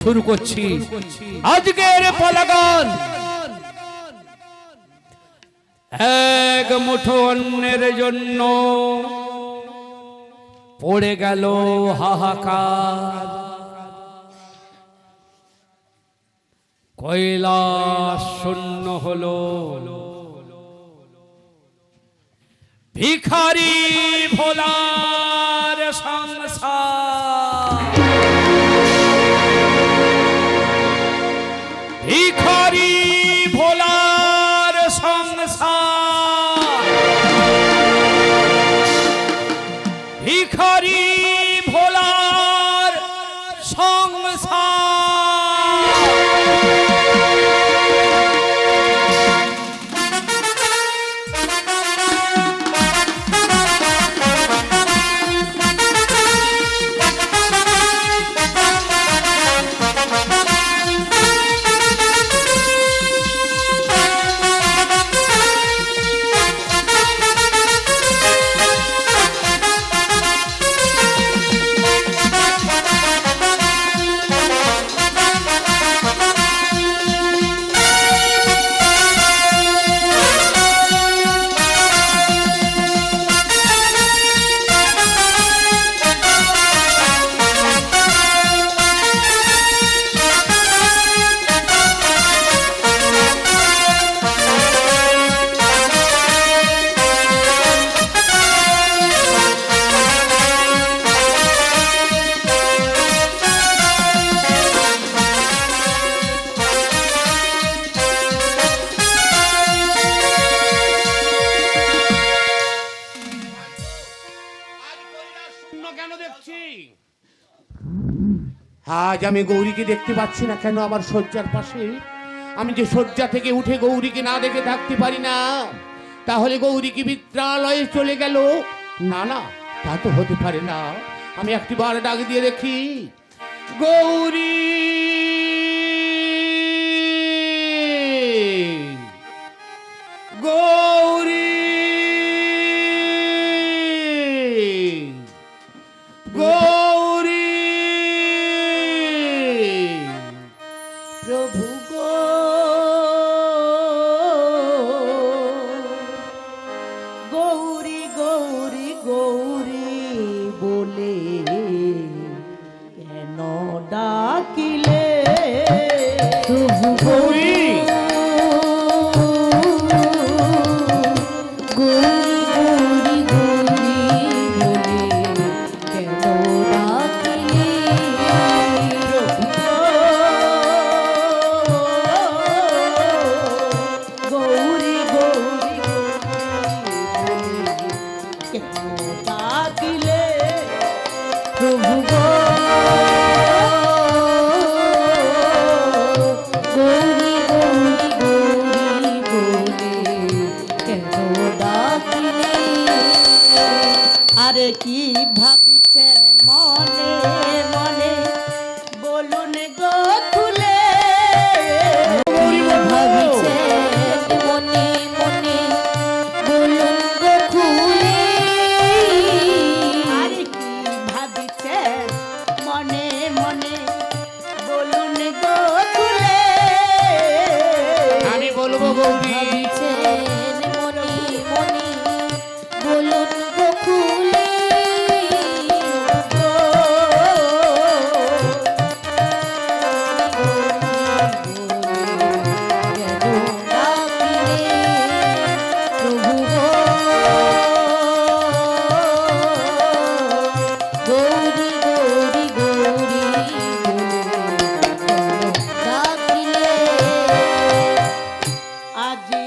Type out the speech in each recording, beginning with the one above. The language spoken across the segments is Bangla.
শুরু করছি আজকের পলাগান। এক মুঠো অন্যের জন্য পড়ে গেল হাহাকার, কৈলাস শূন্য হলো, ভিখারি ভোলার সংসার, ভিখারি ভোলার সংসার, ভিখারি ভোলার সংসার। আজ আমি গৌরীকে দেখতে পাচ্ছি না কেন আমার শয্যার পাশে? আমি যে শয্যা থেকে উঠে গৌরীকে না দেখে থাকতে পারি না। তাহলে গৌরী কি বিদ্যালয়ে চলে গেল? না না, তা তো হতে পারে না। আমি একটি বার ডাক দিয়ে দেখি, গৌরী গৌরী গৌরী, প্রভু গো গৌরী গৌরী গৌরী বলে কেন ডাকিলে? প্রভু গৌরী গৌরী গৌরী বলে কেন ডাকিলে? গৌরী গৌরী কেন ডাকিলে? প্রভু গো গৌরী গৌরী গৌরী বলে কেন ডাকিলে? আরে কি ভাবিছেন মনে মনে বলুন গো খুলে? ভাবিছেন মনে মনে বলুন গো খুলে? আরে কি ভাবিছেন মনে মনে বলুন গো খুলে? আমি বলবো গৌরী, ভাবিছেন মনে মনে বলুন গো খুলে? আজি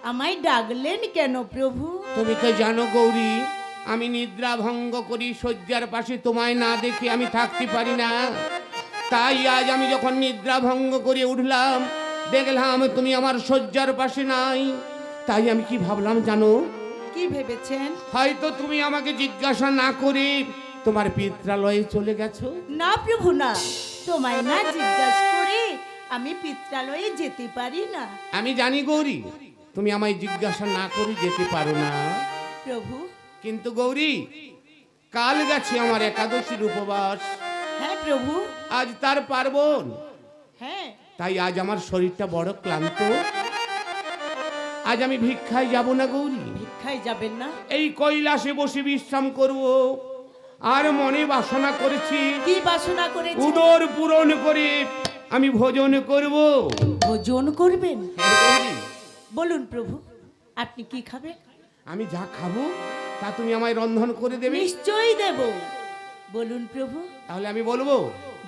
আমায় ডাকলেন কেন প্রভু? তুমি তো জানো গৌরী, আমি নিদ্রা ভঙ্গ করি শয্যার পাশে, তোমায় না দেখে আমি থাকতে পারি না। তাই আজ আমি যখন নিদ্রা ভঙ্গ করে উঠলাম, দেখলাম তুমি আমার শয্যার পাশে নাই। তাই আমি কি ভাবলাম জানো? কি ভেবেছেন? হয়তো তুমি আমাকে জিজ্ঞাসা না করে তোমার পিত্রালয়ে চলে গেছো। না প্রভু না, তোমায় না জিজ্ঞাসা করে আমি পিত্রালয়ে যেতে পারি না। আমি জানি গৌরী, তুমি আমায় জিজ্ঞাসা না করে যেতে পারো না। প্রভু। কিন্তু গৌরী, কাল গেছে আমার একাদশীর উপবাস। হ্যাঁ প্রভু। আজ তার পার্বণ। হ্যাঁ। তাই আজ আমার শরীরটা বড় ক্লান্ত। আজ আমি ভিক্ষায় যাব না গৌরী। ভিক্ষায় যাবেন না? এই কৈলাসে বসে বিশ্রাম করব। আর মনে বাসনা করেছি, কি বাসনা করেছেন? উদর পূরণ করে আমি ভোজন করব। ভোজন করবেন? হ্যাঁ গৌরী, বলুন প্রভু, আপনি কি খাবেন? আমি যা খাবো তা তুমি আমায় রন্ধন করে দেবে। নিশ্চয়ই দেব। বলুন প্রভু। তাহলে আমি বলবো?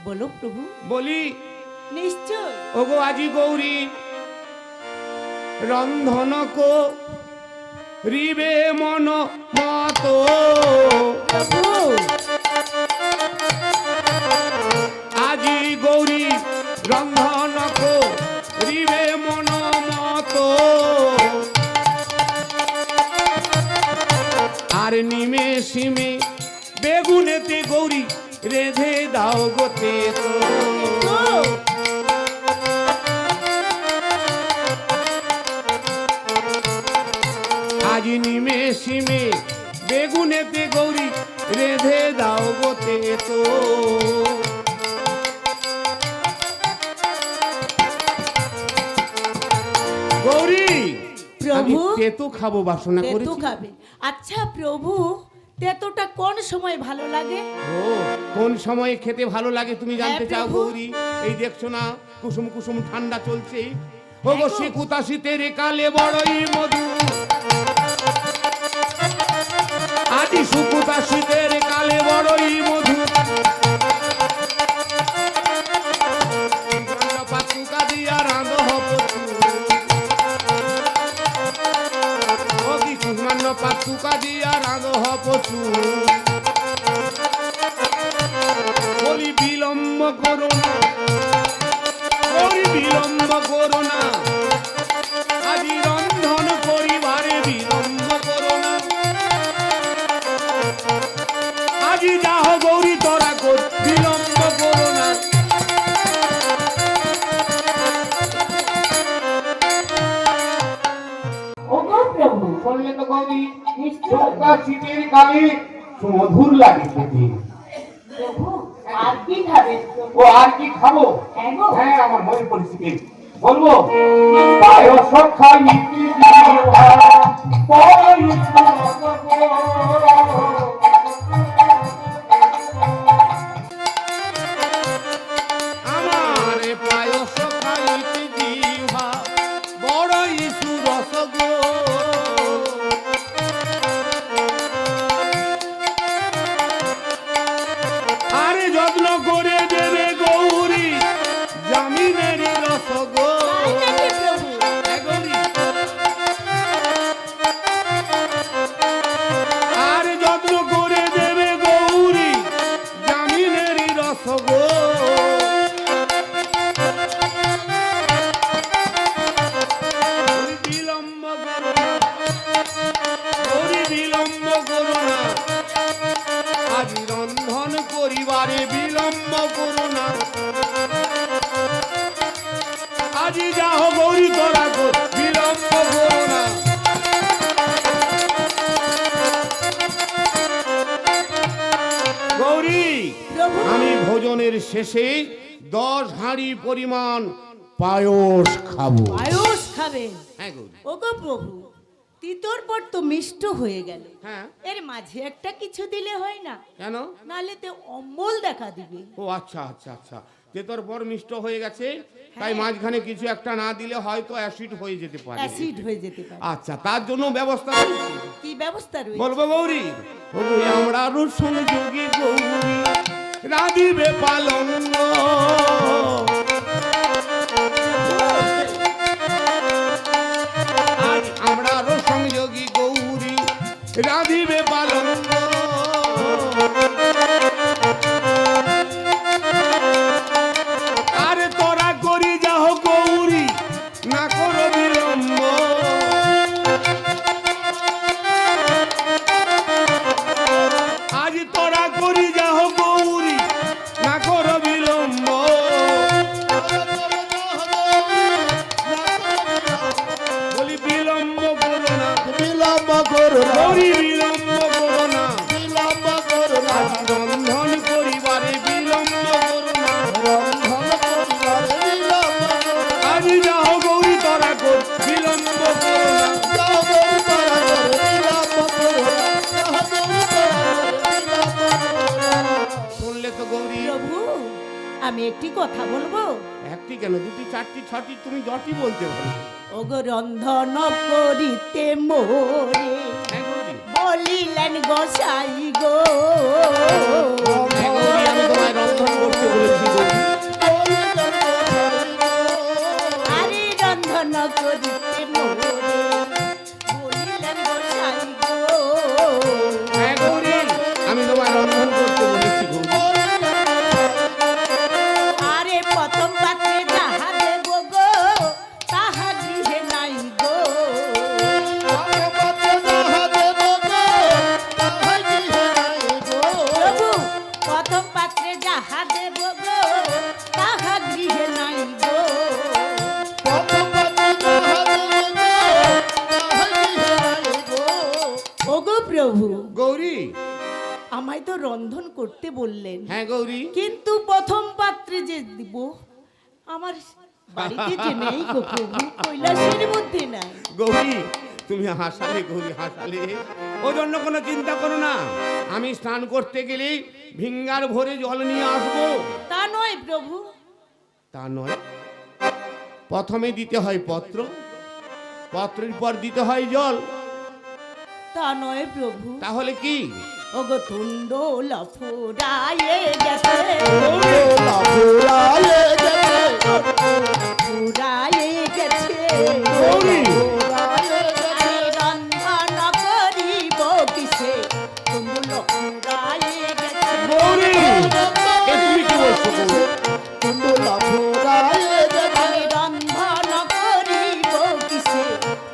বলো প্রভু। বলি, নিশ্চয়। ওগো আজি গৌরী, রন্ধন কো রিবে মন মত। প্রভু। আজি গৌরী, রন্ধন কো রিবে মন মত। আর নিমে সিমে বেগুনেতে গৌরী রেধে দাও গোতে তো। আজ নিমে সিমে বেগুনেতে গৌরী রেধে দাও গোতে তো। গৌরী, আমি প্রভু। তেতো খাবো বাসনা তেতো করেছি। খাবে? আচ্ছা প্রভু, তেতোটা কোন সময় ভালো লাগে? ও, কোন সময়ে খেতে ভালো লাগে তুমি জানতে হ্যাঁ, চাও প্রভু। গৌরী? এই দেখছো না কুসুম কুসুম ঠান্ডা চলছে। হ্যাঁ ওগো গো। শিকুতা শীতের কালে বড়ই মধু। আজি সুকুতা শীতের কালে বড়ই মধু। পাতুকা দিয়া রাঁধো হপচু। ও কি কুষ্মান্য পাতুকা দিয়া রাঁধো হপচু। বলি বিলম্ব করো না, বলি বিলম্ব করো না। আজি রন্ধন করিবারে বিলম্ব করো না। আজি যাহ গৌরী তোরা কর, বিলম্ব করো না। ওগো প্রভু। শুনলে তো গৌরী, নিশ্চয়। শীতের কালে সুমধুর লাগে খেতে। প্রভু, আর কি খাবেন প্রভু? ও আর কি খাবো? হ্যাঁ গো। হ্যাঁ, আমার মনে পরিস্থিতি বলবো। পায়স খাইতে আমারে পায়স খাইতে জিহ্বা বড়ই সুরস গো। আরে যত্ন করে দেবে গৌরী জামিনের রস গো। তাই নাকি প্রভু? হ্যাঁ গৌরী। আর যত্ন করে দেবে গৌরী জামিনের রস গো। ওই বিলম্ব করো না, ওই বিলম্ব করো না। আজ রন্ধন করিবারে বিলম্ব করো না। আজি যাহ গৌরী তোরা কর, বিলম্ব করো না। গৌরী, প্রভু। আমি ভোজনের শেষে 10 হাঁড়ি পরিমাণ পায়স খাবো। পায়স খাবেন? হ্যাঁ গৌরী। ওগো প্রভু, তিতর পর তো মিষ্ট হয়ে গেল। হ্যাঁ, এর মাঝে একটা কিছু দিলে হয় না? কেন? নালে তো অম্বল দেখা দিবে। ও আচ্ছা আচ্ছা আচ্ছা, তেতর পর মিষ্ট হয়ে গেছে, তাই হ্যাঁ। মাঝখানে কিছু একটা না দিলে হয়তো অ্যাসিড হয়ে যেতে পারে। অ্যাসিড হয়ে যেতে পারে। আচ্ছা, তার জন্য ব্যবস্থা রয়েছে। কি ব্যবস্থা রয়েছে? বলবো গৌরী, ওগো আমরা রসুন যোগী গৌরী রাধিবে পালঙ্গ। আজ রাধিবে পালঙ্ক। আরে তোরা করি যাহ গৌরী না করো বিলম্ব। আজ তোরা করি যাহ গৌরী না করো বিলম্ব। বলি বিলম্ব করো না, বিলম্ব করো না, গৌরী বিলম্ব করো না। বিলম্ব করো না, আজ রন্ধন করিবারে বিলম্ব করো না। রন্ধন করিবারে বিলম্ব করো না। আজ যাও গৌরী তোরা কর বিলম্ব করো না। যাও গৌরী তোরা করে বিলম্ব করো না, যাও গৌরী তোরা করে বিলম্ব করো না। শুনলে তো গৌরী? প্রভু আমি একটি কথা বলবো। একটি কেন, দুটি, চারটি, ছটি, তুমি যটি বলতে পারো। ওগো রন্ধন করিতে মোরে হ্যাঁ গৌরী, বলিলেন গোসাই গো। হ্যাঁ গৌরী, আমি তোমায় রন্ধন করতে বলেছি গৌরী। বলিলেন গোসাই গো। আরে রন্ধন করিতে মোরে বলিলেন গোসাই গো। হ্যাঁ গৌরী, আমি তোমায় রন্ধন করতে বলেছি গৌরী। আরে প্রথম পাত্রে যাহা দেব গো তাহা গৃহে নাই গো। আরে পাত্র যাহা দেব গো, তাহাই গৃহে নাই গো। প্রভু প্রথম পাত্রে যাহা দেব গো তাহা গৃহে নাই গো। প্রথম পাত্র যাহা দেব গো, তাহাই গৃহে নাই গো। ওগো প্রভু গৌরী, আমায় তো রন্ধন করতে বললেন, হ্যাঁ গৌরী, কিন্তু প্রথম পাত্রে যে দিব আমার বাড়িতে যে নেই গো প্রভু, কৈলাসের মধ্যে নাই। গৌরী তুমি হাসালে গৌরী, হাসালে। ওই জন্য কোনো চিন্তা করো না, আমি স্নান করতে গেলেই ভিঙ্গার ভরে জল নিয়ে আসবো। তা নয় প্রভু, তা নয়, প্রথমে দিতে হয় পত্র, পত্রের পর দিতে হয় জল। তা নয় প্রভু। তাহলে কি? ওগো তুণ্ড লফুরায়ে গেছে, দোলা ফুরায়ে গেছে, ফুরায়ে গেছে। গৌরী, ফুরায়ে গেছে। আরে রন্ধন করিব কিসে তুণ্ড লফুরায়ে গেছে। গৌরী, এ তুমি কি বলছো গৌরী? দোলা ফুরায়ে গেছে। আরে রন্ধন করিব কিসে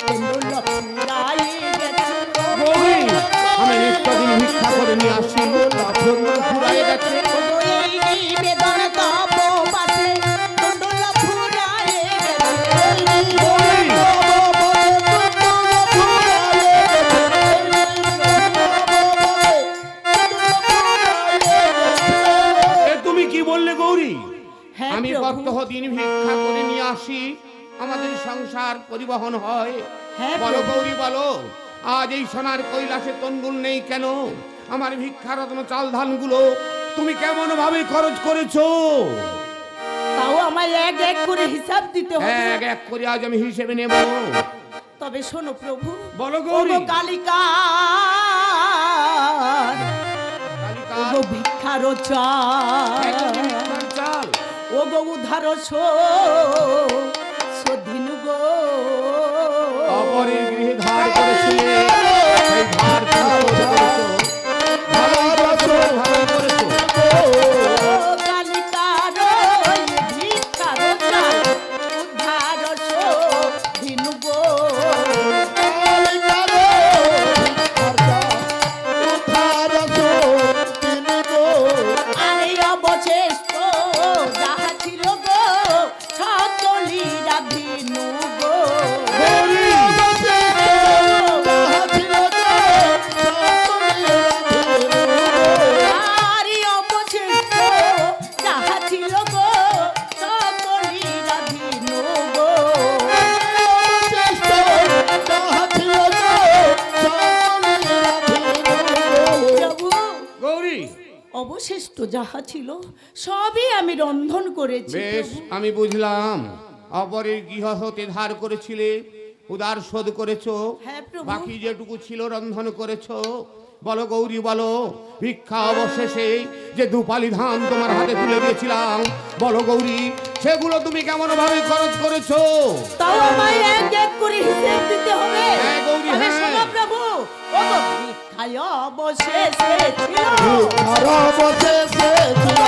তুণ্ড লফুরায়ে গেছে। গৌরী, আমি নিত্যদিন ভিক্ষা করে নিয়ে আসি, জন্য ফুরায়ে গেছে। ওগো এই নিবেদন তব পাশে তুণ্ড লফুরায়ে গেছে। গৌরী, এ তুমি কি বললে গৌরী? হ্যাঁ আমি প্রভু। প্রত্যহ দিন ভিক্ষা করে নিয়ে আসি, আমাদের সংসার পরিবহন হয়। হ্যাঁ বলো প্রভু। গৌরী বলো, আজ এই সোনার কৈলাসে তন্ডুল নেই কেন? আমার ভিক্ষারত্ন চাল ধানগুলো তুমি কেমন ভাবে খরচ করেছো? তাও আমায় এক এক করে হিসাব দিতে হবে। এক এক করে আজ আমি হিসেবে নেব। তবে শোনো প্রভু, বলো গৌরী। ওগো কালিকা, কালিকা, ওগো ভিক্ষার এক চাল, কেজি ভিক্ষার চাল। ওগো উদ্ধার সদিন গো। অপরের গৃহে ধার করেছিলে, সেই ধার তুমি শোধ করেছো। ভালোই করেছো, ভালোই করেছো। ও কালিকার ওই ভিক্ষার চাল, উদ্ধার সদিন গো। আরে অবশেষ্ট যাহা ছিল গো সকলি রাধিনু গো। গৌরী, আরে অবশেষ্ট যাহা ছিল গো সকলি রাধিনু গো। প্রভু গৌরী, অবশিষ্ট যাহা ছিল সবই আমি রন্ধন করেছি বেশ প্রভু। আমি বুঝলাম, অপরের গৃহ হতে ধার করেছিলে, উদার শোধ করেছো, হ্যাঁ প্রভু। বাকি যেটুকু ছিল রন্ধন করেছো। বলো গৌরী বলো, ভিক্ষা অবশেষে যে দুপালি ধান তোমার হাতে তুলে দিয়েছিলাম, বলো গৌরী সেগুলো তুমি কেমন ভাবে খরচ করেছো? তাও আমায় এক এক করে হিসেব দিতে হবে। হ্যাঁ গৌরী, তবে হ্যাঁ। শোনো প্রভু, ওগো ভিক্ষায় অবশেষে ছিল ভিক্ষার অবশেষে ছিল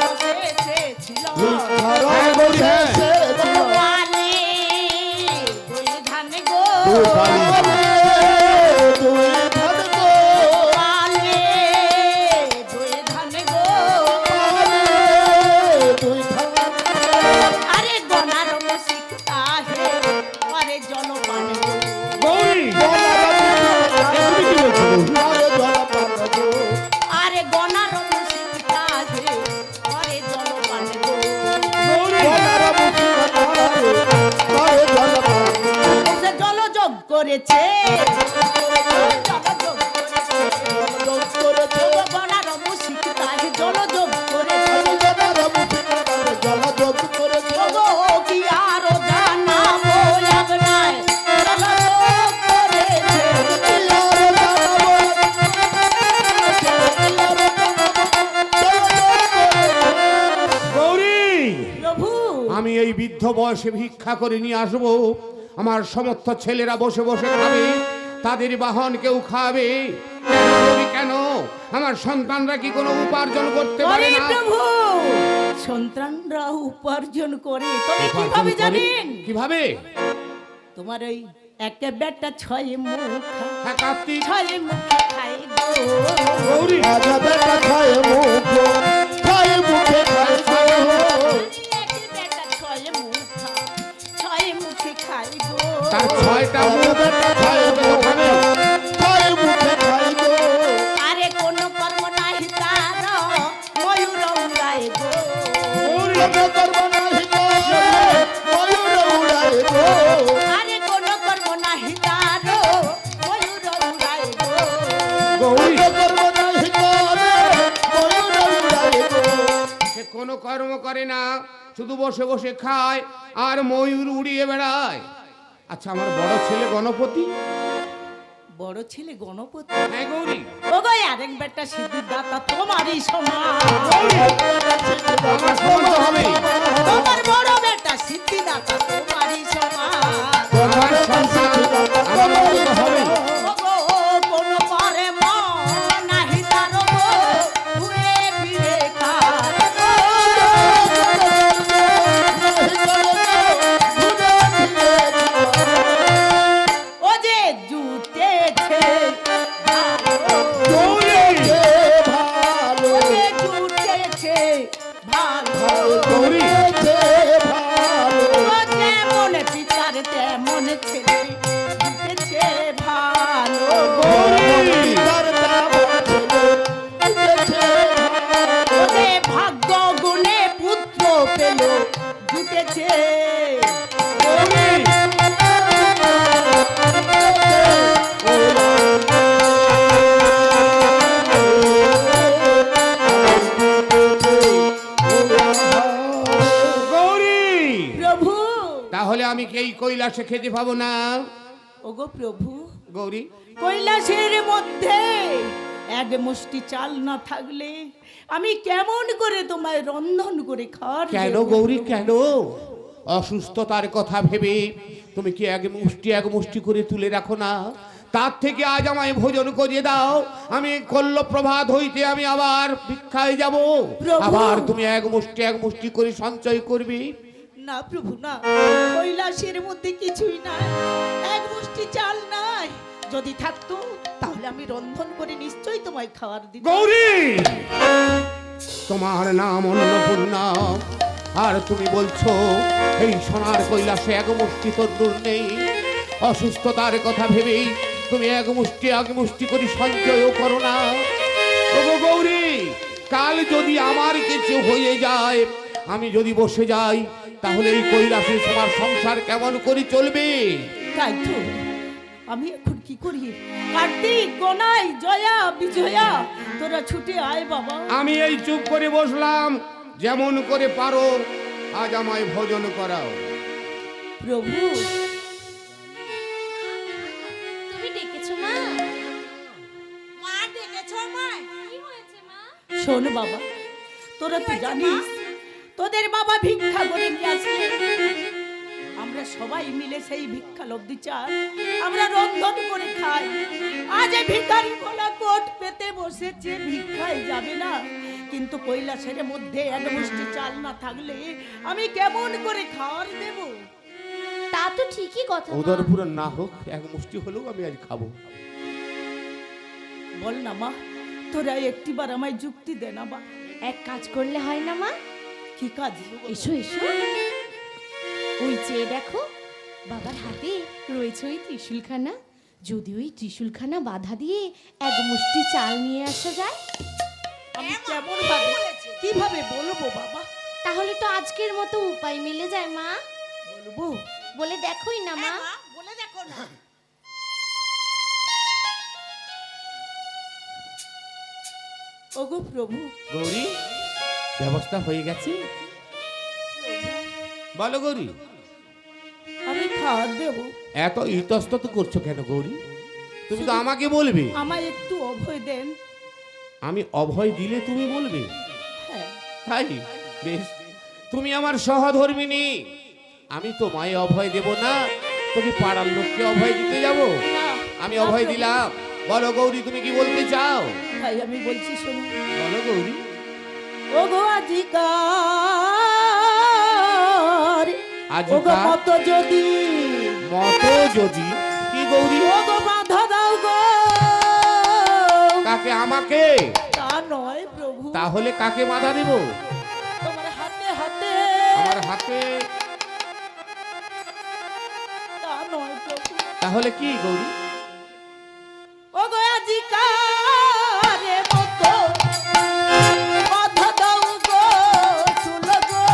অবশেষে ছিল ভিক্ষার অবশেষে ছিল পালে দুই ধান গো দুই ধান গো পালে দুই ধান গো দুই ধান আরে গনার মুসিকতা হে আরে জলপান গো গৌরী তুমি কি বলছো আরে জলপান গো আরে গনার মুসিকতা হে আরে জলপান গো গৌরী বলার মুখে কথা আরে জলপান সে জলযোগ করেছে যোগ করেছে গনার মুসিকতা হে জলযোগ করেছে বলার মুখে কথা জলযোগ করেছে ওগো কি আরো জানাবো লাগনায় জলযোগ করেছে গৌরী প্রভু আমি এই বৃদ্ধ বয়সে ভিক্ষা করে নিয়ে আসবো, আমার সমস্ত ছেলেরা বসে বসে খাবে, তাদের বাহন কেউ খাবে। কেন করি কেন? আমার সন্তানরা কি কোনো উপার্জন করতে পারে ওরে না? প্রভু সন্তানরা উপার্জন করে তবে উপার্জন কিভাবে করে? জানেন কিভাবে? তোমার ওই একটা বেটা ছয় মুখ হ্যাঁ, কার্তিক। ছয় মুখে খাই গো গৌরী রাজা বেটা খায় মুখে খায় মুখে খায় একটা বেটা ছয় মুখ ছয় মুখে খাই গো তার ছয়টা রাজা মুখ, বেটা ছয় খায় মুখে খাবে। খায় মুখে খায় গো আরে কোন কর্ম নাই তার ময়ূর উড়ায় গো কোনো কর্ম নাহি গো ময়ূর উড়ায় গো আরে কোন কর্ম নাই তার ময়ূর উড়ায় গো গৌরী কোনো কর্ম নাহি গো ময়ূর উড়ায় গো সে কোনো কর্ম করে না, শুধু বসে বসে খায় আর ময়ূর উড়িয়ে বেড়ায়। আচ্ছা, আমার বড় ছেলে গণপতি। বড় ছেলে গণপতি হ্যাঁ গৌরী, ওগো আরেক বেটা সিদ্ধিদাতা তোমারই সমান আমার সমান হবে। তোমার বড় বেটা সিদ্ধিদাতা তোমারই সমান আমার সন্তান আমার মতো হবে। ওগো কোন পারে মন নাহি তার গো ঘুরে ফিরে খায় ও যে জুটেছে ভালো গৌরী ও যে জুটেছে ভালো গৌরী ও যেমন পিতার তেমন ছেলে জুটেছে ভালো ও যে ভাগ্য গুণে পুত্র পেল জুটেছে গৌরী প্রভু তাহলে আমি কি এই কৈলাসে খেতে পাবো না? ওগো প্রভু গৌরী, কৈলাসের মধ্যে এক মুষ্টি চাল না থাকলে আমি কেমন করে তোমায় রন্ধন করে খাওয়ার কেন দেব? গৌরী কেন? অসুস্থতার কথা ভেবে তুমি কি এক মুষ্টি করে তুলে রাখো না? তার থেকে আজ আমায় ভোজন করিয়ে দাও, আমি কল্ল প্রভাত হইতে আমি আবার ভিক্ষায় যাব, প্রভু। আবার তুমি এক মুষ্টি করে সঞ্চয় করবে। না প্রভু না, কৈলাসের মধ্যে কিছুই নাই, এক মুষ্টি চাল নাই। যদি থাকতো তাহলে আমি রন্ধন করে নিশ্চয়ই তোমায় খাওয়ার দিতাম। গৌরী তোমার নাম অন্নপূর্ণা, আর তুমি বলছো এই সোনার কৈলাসে এক মুষ্টি তদ্দুর নেই। অসুস্থতার কথা ভেবেই তুমি এক মুষ্টি করে সঞ্চয়ও করো না। ওগো গৌরী, কাল যদি আমার কিছু হয়ে যায়, আমি যদি বসে যাই, তাহলে এই কৈলাসে তোমার সংসার কেমন করে চলবে? তাই তো আমি এখন কি করি? কার্তিক, গনাই, জয়া, বিজয়া, তোরা ছুটে আয় বাবা। আমি এই চুপ করে বসলাম, যেমন করে পারো আজ আমায় ভোজন করাও। প্রভু তুমি ডেকেছো মা? মা ডেকেছো আমায়? কি হয়েছে মা? শোন বাবা, তোরা তো জানিস তোদের বাবা ভিক্ষা করে নিয়ে আসলে আমরা সবাই মিলে সেই ভিক্ষা লব্ধি চাল আমরা রন্ধন করে খাই। আজ এই ভিখারি ভোলা কোট পেতে বসেছে, ভিক্ষায় যাবে না। কিন্তু কৈলাসের মধ্যে এক মুষ্টি চাল না থাকলে আমি কেমন করে খাওয়ার দেব? তা তো ঠিকই কথা মা। উদর পূরণ না হোক, এক মুষ্টি হলেও আমি আজ খাবো। বল না মা, তোরা একটিবার আমায় যুক্তি দে না বা। এক কাজ করলে হয় না মা? কি কাজ? এসো এসো, ওই চেয়ে দেখো বাবার হাতে রয়েছে ওই ত্রিশূলখানা। যদি ওই ত্রিশূলখানা বাধা দিয়ে এক মুষ্টি চাল নিয়ে আসা যায়, আমি কেমন ভাবে কিভাবে বলবো বাবা? তাহলে তো আজকের মতো উপায় মিলে যায় মা। বলবো? বলে দেখোই না মা। বলে দেখো না। ওগো প্রভু, গৌরী, ব্যবস্থা হয়ে গেছে? বলো গৌরী। আমি খাওয়া দেব। এত ইতস্তত করছো কেন গৌরী? তুমি তো আমাকে বলবে। আমায় একটু অভয় দেন। আমি অভয় দিলে তুমি বলবে? হ্যাঁ। তাই বেশ, তুমি আমার সহধর্মিনী, আমি তোমায় অভয় দেব না, তুমি পাড়ার লোককে অভয় দিতে যাব? না, আমি না অভয় প্রভু। দিলাম। বলো গৌরী, তুমি কি বলতে চাও? তাই আমি বলছি শোনো। বলো গৌরী। ওগো আজিকার, আজিকার? ওগো মত যদি, মতো যদি কি গৌরী? ওগো বাধা দাও গো। কাকে? আমাকে? তা নয় প্রভু, তাহলে কাকে বাধা দেব? তোমার হাতে হাতে। আমার হাতে? তা নয় প্রভু। তাহলে কি গৌরী? ওগো আজিকার মত বাধা দাও গো, শুনো গো।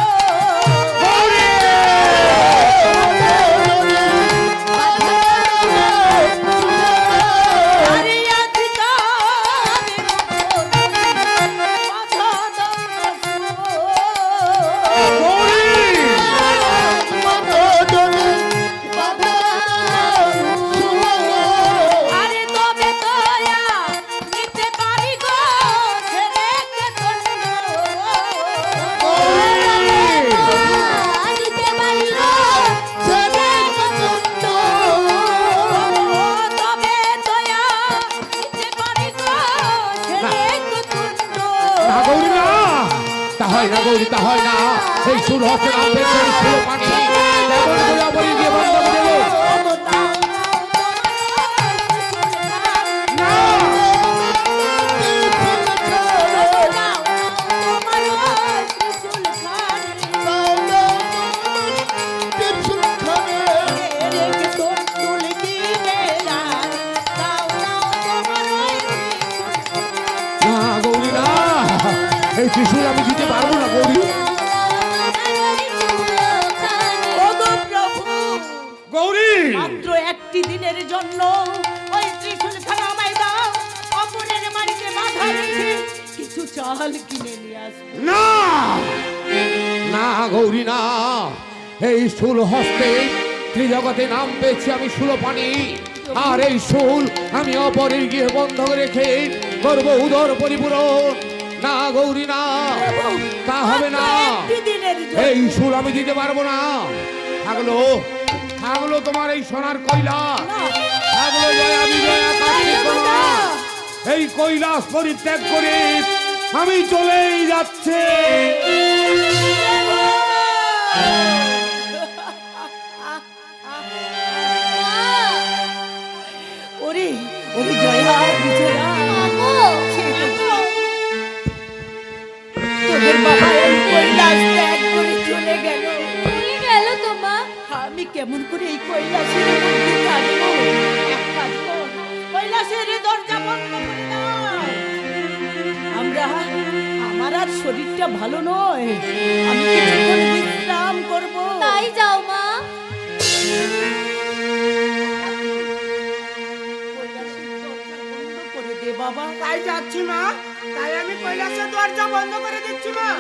আরে আজিকার মত বাধা দাও আরে তবে দয়া নিতে পারি গো, ছেড়ে কে দণ্ড। নিতে পারি গো, ছেড়ে কে দণ্ড। তবে দয়া নিতে পারি গো, ছেড়ে কে দণ্ড। না গৌরী না, তা হয় না গৌরী, তা হয় না। এই সুর হচ্ছে না, পেছনে ছিল পানি, তেমন করে অপরি দিয়ে বন্ধ করে দেবো। না, না গৌরী না, এই ত্রিশূল আমি দিতে পারবো না গৌরী। গৌরী, মাত্র একটি দিনের জন্য ওই ত্রিশূলখানা আমায় দাও। অপরের বাড়িতে বাধা রেখে কিছু চাল কিনে নিয়ে আসবো। না, না গৌরী না, এই শুল হস্তে ত্রিজগতে নাম পেয়েছি আমি শূলপাণি, আর এই শুল আমি অপরের গিয়ে বন্ধ রেখে করবো উদর পরিপূরণ। না গৌরী না, তা হবে না। একটি দিনের জন্য এই শুল আমি দিতে পারবো না। থাকলো থাকলো তোমার এই সোনার কৈলাস, থাকলো জয়া বিজয়া কার্তিক গণনা। এই কৈলাস পরিত্যাগ করে আমি চলেই যাচ্ছে। ওরে ওরে জয়া বিজয়া, তোদের বাবা এই কৈলাস ত্যাগ করে চলে গেল। ভুলে গেল তো মা। আমি কেমন করে এই কৈলাসের মধ্যে থাকবো? এক কাজ কর, কৈলাসের দরজা বন্ধ করে দাও। আমার আর শরীরটা ভালো নয়, আমি কিছুক্ষণ বিশ্রাম করবো। তাই যাও মা। কৈলাসের দরজা বন্ধ করে দে বাবা। তাই যাচ্ছি মা, তাই আমি কৈলাসের দরজা বন্ধ করে দিচ্ছি মা।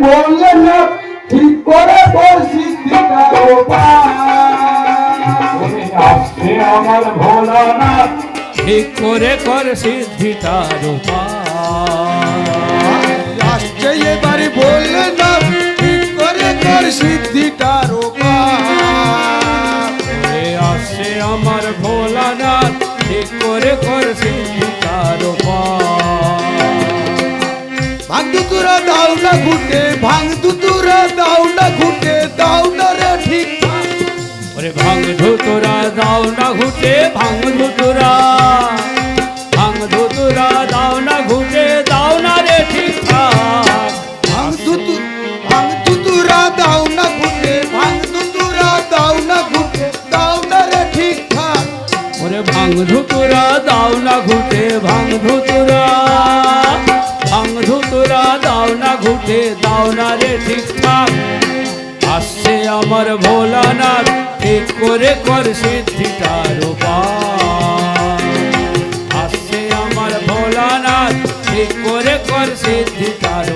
বললে না ঠিক করে পরিস্থিতিটা ওরে আসছে আমার ভোলানাথ ঠিক করে কর সিদ্ধিটার আসছে এবারে বললে না ঠিক করে কর সিদ্ধিটার ওরে আসছে আমার ভোলানাথ ঠিক করে কর সিদ্ধিটার ভাঙ তুরা দাও না ঘুটে ভাঙ তুরা দাও না ঘুটে দাও না রে ঠিক ওরে ভাঙ ধুতুরা দাও না ঘুটে ভাঙ ধুতুরা দাও না ঘুটে দাও না রে ঠিকঠাক ভাঙ তুরা দাও না ঘুটে ভাঙ তুরা দাও না ঘুটে দাও না রে ঠিকঠাক ওরে ভাঙ ধুতুরা দাও না ঘুটে ভাঙ ধুতুরা দাও না ঘুটে দাও না রে ঠিকঠাক আসছে আমার ভোলানাথ ঠিক করে কর সিদ্ধিটার আসছে আমার ভোলানাথ ঠিক করে কর সিদ্ধিটার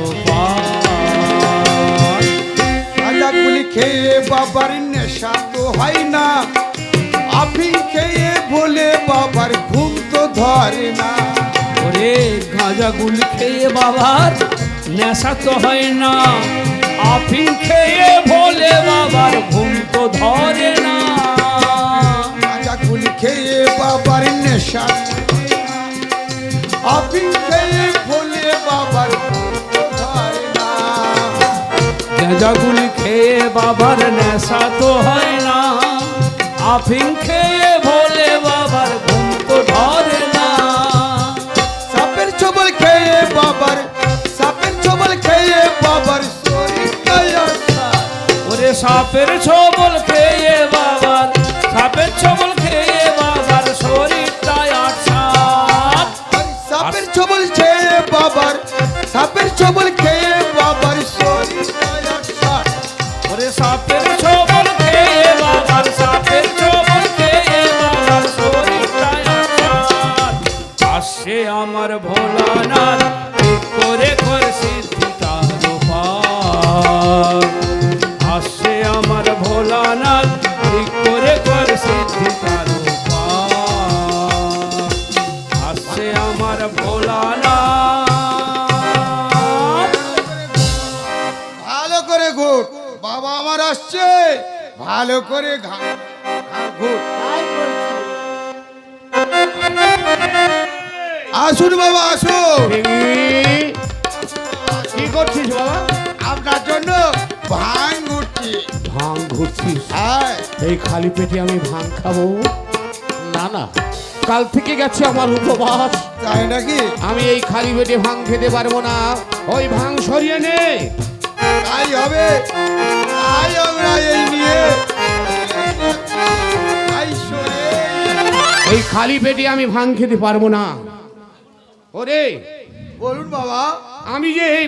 গাঁজাগুলি খেয়ে বাবার নেশা তো হয় না আফিং খেয়ে বলে বাবার ঘুম তো ধরে না ওরে গাঁজা গুল খেয়ে বাবার নেশা তো হয় না আফিং খেয়ে ভোলে বাবার ঘুম তো ধরে না গাঁজাগুলি খেয়ে বাবার নেশা আফিং খেয়ে বলে বাবার ঘুম তো ধরে না গাঁজা গুল খেয়ে বাবার নেশা তো হয় না আফিং খেয়ে ভোলে বাবার ঘুম তো ধরে না সাপের ছবল খেয়ে বাবার শরীর ওরে সাপের ছবল খেয়ে বাবার শরীরটায় আছাড় সাপের ছবল খেয়ে বাবার শরীর ওরে সাপের ছবল খেয়ে বাবার শরীরটায় আছাড় আসছে আমার ভোলানাথ ঠিক করে কর সিদ্ধিটার আসছে আমার ভোলানাথ ঠিক করে কর সিদ্ধিটার আসছে আমার ভোলানাথ ভালো করে ঘুট বাবা আমার আসছে ভালো করে ঘুট আসুন বাবা আসুন কি করছিস বাবা? আপনার জন্য ভাঙ ঘুরছি ভাং ঘুরছিস? হ্যাঁ এই খালি পেটে আমি ভাং খাবো না না, কাল থেকে গেছে আমার উপবাস। তাই নাকি আমি এই খালি পেটে ভাং খেতে পারবো না। ওই ভাং সরিয়ে নে। তাই হবে তাই আমরা এই নিয়ে তাই সরে এই খালি পেটে আমি ভাং খেতে পারবো না। ওরে বলুন বাবা আমি যে এই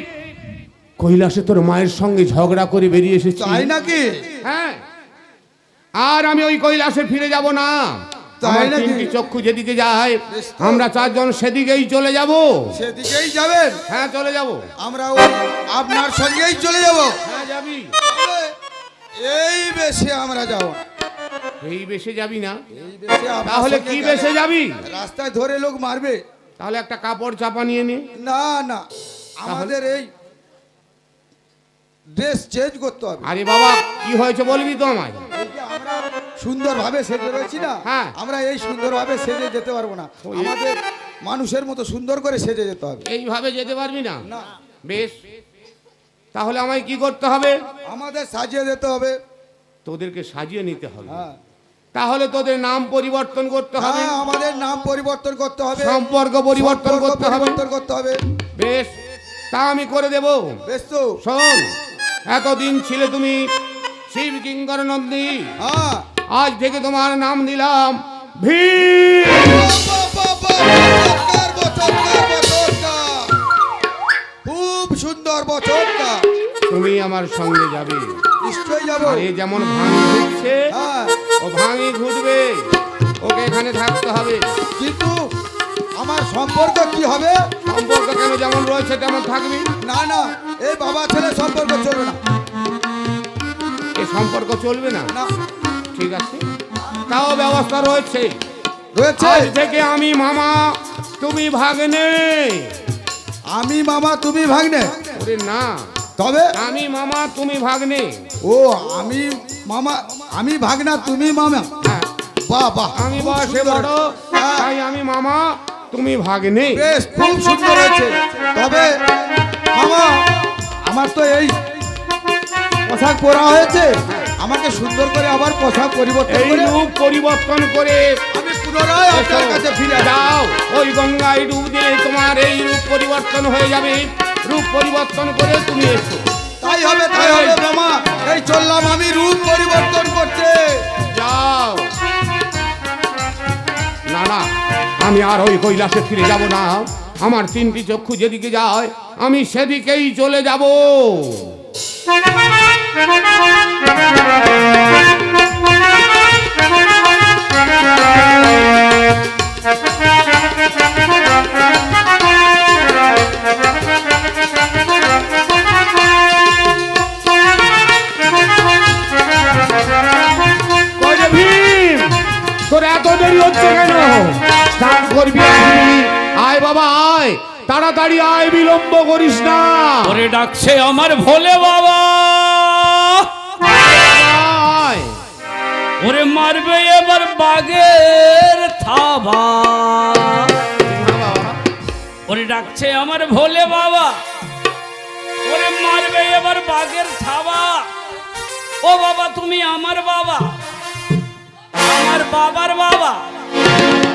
কৈলাসে তোর মায়ের সঙ্গে ঝগড়া করে বেরিয়ে এসেছি। তাই নাকি হ্যাঁ, আর আমি ওই কৈলাসে ফিরে যাব না। তাই আমার নাকি? তিনটি চক্ষু যেদিকে যায় বেশ তো। আমরা চারজন সেদিকেই চলে যাব। সেদিকেই যাবেন হ্যাঁ চলে যাব। আমরা ওই আপনার সঙ্গেই চলে যাব হ্যাঁ যাবি। এই বেশে আমরা যাব এই বেশে যাবি না? এই বেশে আপনার তাহলে সঙ্গে কি গেলে বেশে যাবি? রাস্তায় ধরে লোক মারবে তাহলে একটা কাপড় চাপা নিয়ে নে। না না আমাদের এই ড্রেস চেঞ্জ করতে হবে আরে বাবা কি হয়েছে বলবি তো আমায়। এই যে আমরা সুন্দরভাবে সেজে রয়েছি না হ্যাঁ। আমরা এই সুন্দরভাবে সেজে যেতে পারবো না আমাদের মানুষের মতো সুন্দর করে সেজে যেতে হবে এইভাবে যেতে পারবি না? না বেশ, তাহলে আমায় কি করতে হবে? আমাদের সাজিয়ে যেতে হবে তোদেরকে সাজিয়ে নিতে হবে। হ্যাঁ তাহলে তোদের নাম পরিবর্তন করতে হবে, হ্যাঁ আমাদের নাম পরিবর্তন করতে হবে সম্পর্ক পরিবর্তন সম্পর্ক করতে হবে। পরিবর্তন করতে হবে বেশ, তা আমি করে দেব। বেশ তো শোন, এতদিন ছিলে তুমি শিব কিঙ্কর নন্দী, হ্যাঁ আজ থেকে তোমার নাম দিলাম ভীম। খুব সুন্দর বছরটা তুমি আমার সঙ্গে যাবে। নিশ্চয়ই যাব আর এ যেমন ভাঙি ঘুরছে হ্যাঁ ও ভাঙি ঘুরবে, ওকে এখানে থাকতে হবে। কিন্তু আমার সম্পর্ক কি হবে সম্পর্ক কেন যেমন রয়েছে তেমন থাকবি। না না এই বাবা ছেলে সম্পর্ক চলবে না। এ সম্পর্ক চলবে না? না ঠিক আছে, তাও ব্যবস্থা রয়েছে। রয়েছে। আজ থেকে আমি মামা, তুমি ভাগ্নে। আমি মামা তুমি ভাগ্নে? ওরে না, তবে আমি মামা তুমি ভাগ্নে। ও আমি মামা, আমি ভাগনা তুমি মামা। হ্যাঁ, বাহ বাহ, আমি খুব বয়সে সুন্দর। বড়, হ্যাঁ, তাই আমি মামা তুমি ভাগ্নে। বেশ খুব সুন্দর হয়েছে। তবে মামা আমার তো এই পোশাক পরা হয়েছে, আমাকে সুন্দর করে আবার পোশাক পরিবর্তন এই করে রূপ পরিবর্তন করে আমি পুনরায় আপনার কাছে ফিরে আসবো। যাও, ওই গঙ্গায় ডুব দিলে তোমার এই রূপ পরিবর্তন হয়ে যাবে। রূপ পরিবর্তন করে তুমি এসো। তাই হবে, তাই হবে মামা। এই চললাম আমি রূপ পরিবর্তন করতে। যাও। না না, আমি আর ওই কৈলাসে ফিরে যাব না। আমার তিনটি চক্ষু যেদিকে যায় আমি সেদিকেই চলে যাব। কই রে ভীম, তোর এত দেরি হচ্ছে কেন? স্নান করবি আসবি? আয় বাবা আয়, তাড়াতাড়ি আয়, বিলম্ব করিস না। ওরে ডাকছে আমার ভোলে বাবা, আয়। ওরে মারবে এবার বাগের থাবা। ওরে ডাকছে আমার ভোলে বাবা, ওরে মারবে এবার বাগের থাবা। ও বাবা তুমি আমার বাবা, আমার বাবার বাবা।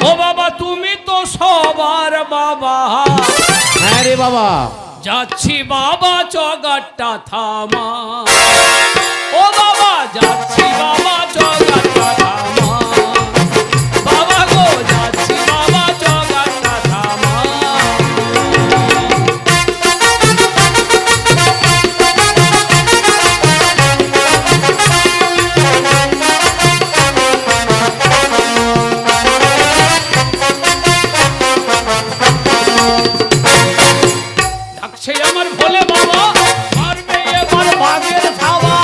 ও বাবা তুমি তো সবার বাবা। হ্যাঁ রে বাবা, যাচ্ছি বাবা চগাট্টা থামা। ও বাবা যাচ্ছি বাবা চগাট্টা থামা। বাবা গো যাচ্ছি বাবা চগাট্টা থামা। ডাকছে আমার ভোলে বাবা, মারবে এবার বাঘের থাবা।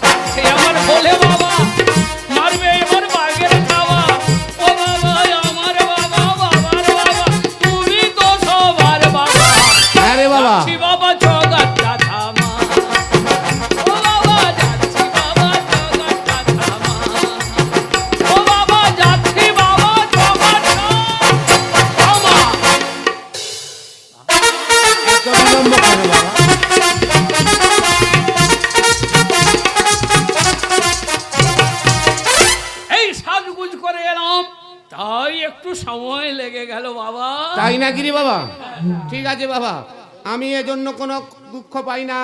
ডাকছে আমার ভোলে বাবা, মারবে এবার বাঘের থাবা। ও বাবা আমার বাবা, বাবার বাবা, তুমি তো সবার বাবা। হ্যাঁ রে বাবা। যাচ্ছি বাবা চগাট্টা থামা। ও বাবা যাচ্ছি বাবা চগাট্টা থামা। ও বাবা যাচ্ছি বাবা চগাট্টা থামা। এত বিলম্ব কেন বাবা? এই সাজগুজ করে এলাম, তাই একটু সময় লেগে গেল বাবা। তাই নাকি রে বাবা? ঠিক আছে বাবা, আমি এজন্য কোনো দুঃখ পাই না।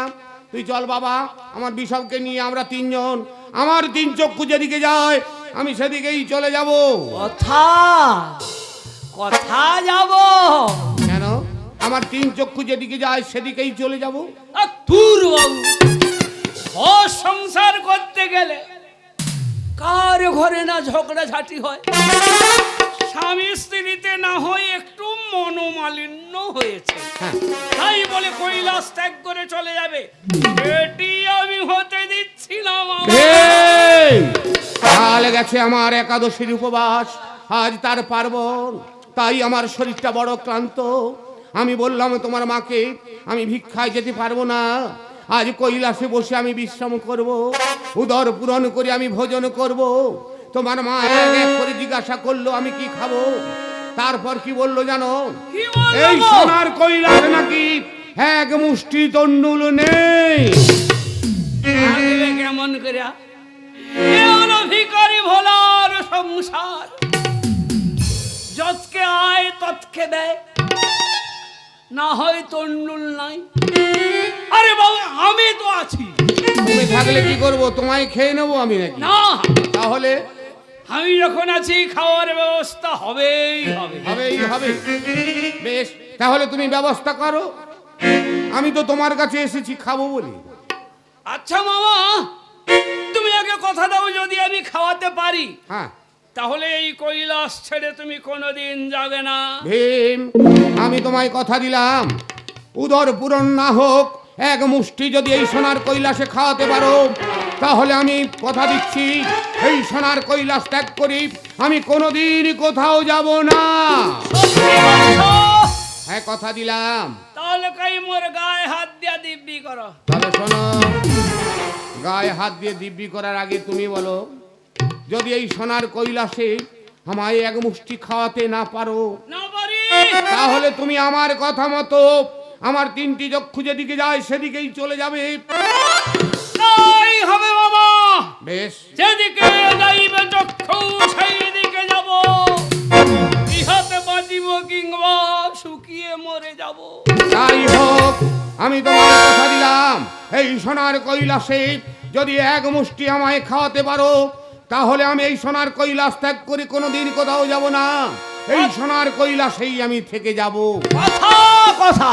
তুই চল বাবা, আমার বিষবকে নিয়ে আমরা তিনজন, আমার তিন চক্ষু যেদিকে যায় আমি সেদিকেই চলে যাব। কথা কথা যাব কেন? আমার তিন চক্ষু যেদিকে যায় সেদিকেই চলে যাব। দূর বাবু, ঘর সংসার করতে গেলে কার ঘরে না ঝগড়াঝাটি হয়। স্বামী স্ত্রীতে না হয় একটু মনোমালিন্য হয়েছে, হ্যাঁ, তাই বলে কৈলাস ত্যাগ করে চলে যাবে, এটি আমি হতে দিচ্ছি না মামা। এই, কাল গেছে আমার একাদশীর উপবাস, আজ তার পার্বণ, তাই আমার শরীরটা বড় ক্লান্ত। আমি বললাম তোমার মাকে আমি ভিক্ষায় যেতে পারবো না, আজ কৈলাসে বসে আমি বিশ্রাম করব, উদর পূরণ করে আমি ভোজন করব। তোমার মা এক এক করে জিজ্ঞাসা করলো আমি কি খাবো। তারপর কি বললো জানো? কি বললো এই গো? সোনার কৈলাস নাকি এক মুষ্টি তন্ডুল নেই। আসবে কেমন করে? এ হলো ভিখারি ভোলার সংসার, যতকে আয় ততকে দেয়, না হয় তন্ডুল নাই। আরে বাবা আমি তো আছি, তুমি থাকলে কি করব? তোমায় খেয়ে নেবো আমি নাকি? না তাহলে আমি যখন আছি খাওয়ার ব্যবস্থা হবেই হবে। হবেই হবে। বেশ, তাহলে তুমি ব্যবস্থা করো, আমি তো তোমার কাছে এসেছি খাবো বলে। আচ্ছা মামা, তুমি আগে কথা দাও, যদি আমি খাওয়াতে পারি হ্যাঁ তাহলে এই কৈলাস ছেড়ে তুমি কোনোদিন যাবে না। ভীম, আমি তোমায় কথা দিলাম, উদর পূরণ না হোক এক মুষ্টি যদি এই সোনার কৈলাসে খাওয়াতে পারো, তাহলে আমি কথা দিচ্ছি এই সোনার কৈলাস ত্যাগ করি আমি কোনোদিন কোথাও যাব না। হ্যাঁ, কথা দিলাম। তাহলে কাই মোর গায়ে হাত দিয়া দিব্যি করো। তবে শোনো, গায়ে হাত দিয়ে দিব্যি করার আগে তুমি বলো, যদি এই সোনার কৈলাসে আমায় এক মুষ্টি খাওয়াতে না পারো, না পারি, তাহলে তুমি আমার কথা মতো আমার তিনটি চক্ষু যেদিকে যায় সেদিকেই চলে যাবে। তাই হবে বাবা। বেশ, যেদিকে যাইবে চক্ষু সেই দিকে যাব। ইহাতে বাঁচিব কিংবা শুকিয়ে মরে যাব। তাই হোক, আমি তোমার কথা দিলাম এই সোনার কৈলাসে যদি এক মুষ্টি আমায় খাওয়াতে পারো, তাহলে আমি এই সোনার কৈলাস ত্যাগ করে কোনোদিন কোথাও যাব না। এই সোনার কৈলাসেই আমি থেকে যাব। কথা কথা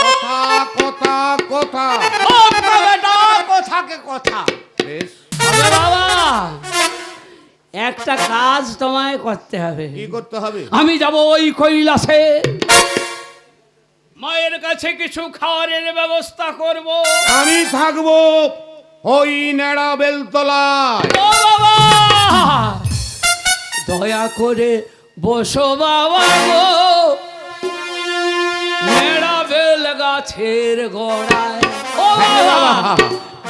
কথা কথা কথা। বেটা, কথাকে কথা। বেশ, আরে বাবা, একটা কাজ তোমায় করতে হবে। কি করতে হবে? আমি যাব ওই কৈলাসে, মায়ের কাছে কিছু খাবারের ব্যবস্থা করব। আমি থাকবো ওই নেড়া বেলতলায়। ও বাবা, দয়া করে বসো বাবা গো, নেড়া বেল গাছের গোড়ায়। ও বাবা,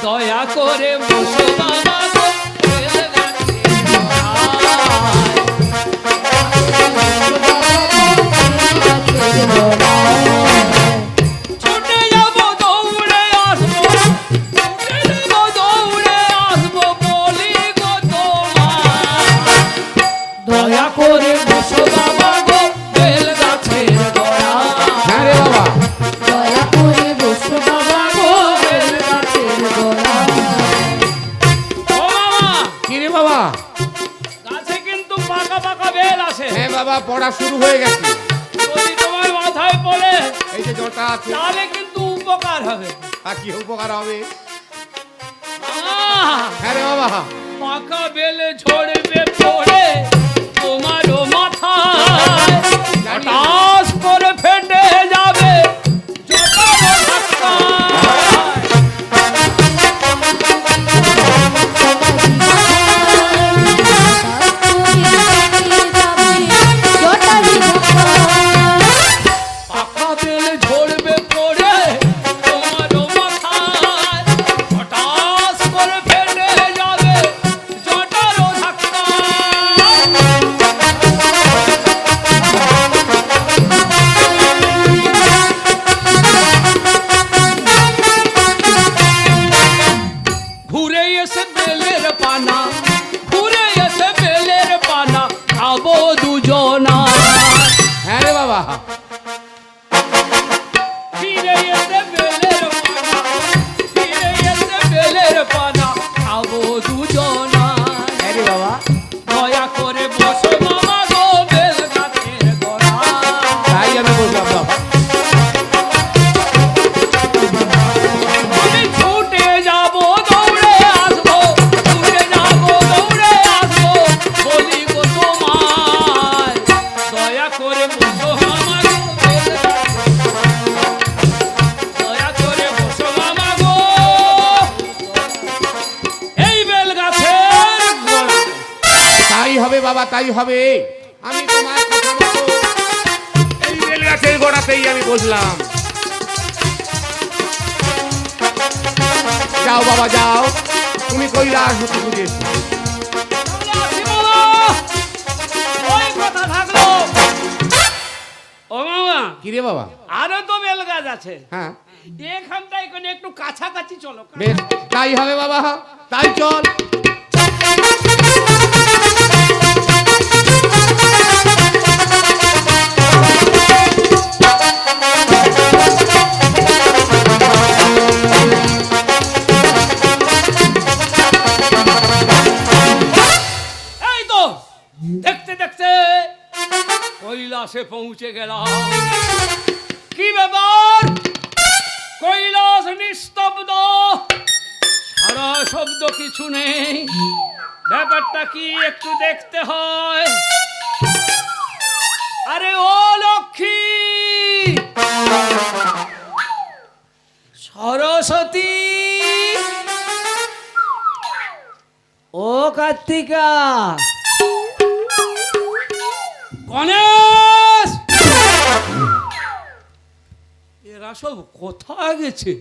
দয়া করে বসো বাবা গো, বেল গাছের গোড়ায়। ছুটে যাবো, দৌড়ে আসবো, ছুটে যাবো, দৌড়ে আসবো, বলি গো তোমায়, দয়া করে বসো বাবা গো, বেল গাছের গোড়ায়। হ্যাঁ রে বাবা, দয়া করে বসো বাবা গো, বেল গাছের গোড়ায়। ও বাবা, কি রে বাবা? গাছে কিন্তু পাকা পাকা বেল আছে। হ্যাঁ বাবা, পড়া শুরু হয়ে গেছে। যদি তোমার মাথায় পড়ে এই যে জটা আছে, তাহলে কিন্তু উপকার হবে। আর কি উপকার হবে? আহ, হ্যাঁ রে বাবা, পাকা বেলে ঝরবে পড়ে তোমারও মাথায়, হঠাৎ করে ফেটে যাবে জোটারও ধাক্কায়। পাকা বেলে ঝরবে পড়ে তোমারও মাথায়, হঠাৎ করে ফেটে যাবে জটারও ধাক্কায়। ঘুরে এসে বেলের পানা, ঘুরে এসে বেলের পানা, খাবো দুজনা। হ্যাঁ রে বাবা, ফিরে এসে বেলের পানা, ফিরে এসে বেলের পানা, খাবো দুজনা। হ্যাঁ রে বাবা, দয়া করে বসো বাবা গো, বেল গাছের গোড়ায়। তাই আমি বললাম বাবা। আমি ছুটে যাবো, দৌড়ে আসবো, ছুটে যাবো, দৌড়ে আসবো, বলি গো তোমায়, দয়া করে বসো মামা গো, বেল গাছের। দয়া করে বসো মামা গো, এই বেল গাছের গোড়ায়। তাই হবে বাবা, তাই হবে। আমি তোমার কথা মতো এই বেল গাছের গোড়াতেই আমি বসলাম। যাও বাবা যাও, তুমি কৈলাস হতে ঘুরে এসো। তাহলে আসি বাবা। ওই কথা থাকলো। ও মামা, কি রে বাবা? আরো তো বেল গাছ আছে, হ্যাঁ এখানটায় কোনো একটু কাছাকাছি চলো। বেশ, তাই হবে বাবা, তাই চল। এই তো দেখতে দেখতে কৈলাসে পৌঁছে গেলাম। কি ব্যাপার, কৈলাস নিস্তব্ধ, সারা শব্দ কিছু নেই। ব্যাপারটা কি একটু দেখতে হয়। আরে ও লক্ষ্মী, সারা কার্তিকা, গণেশ, এরা সব কোথায় গেছে?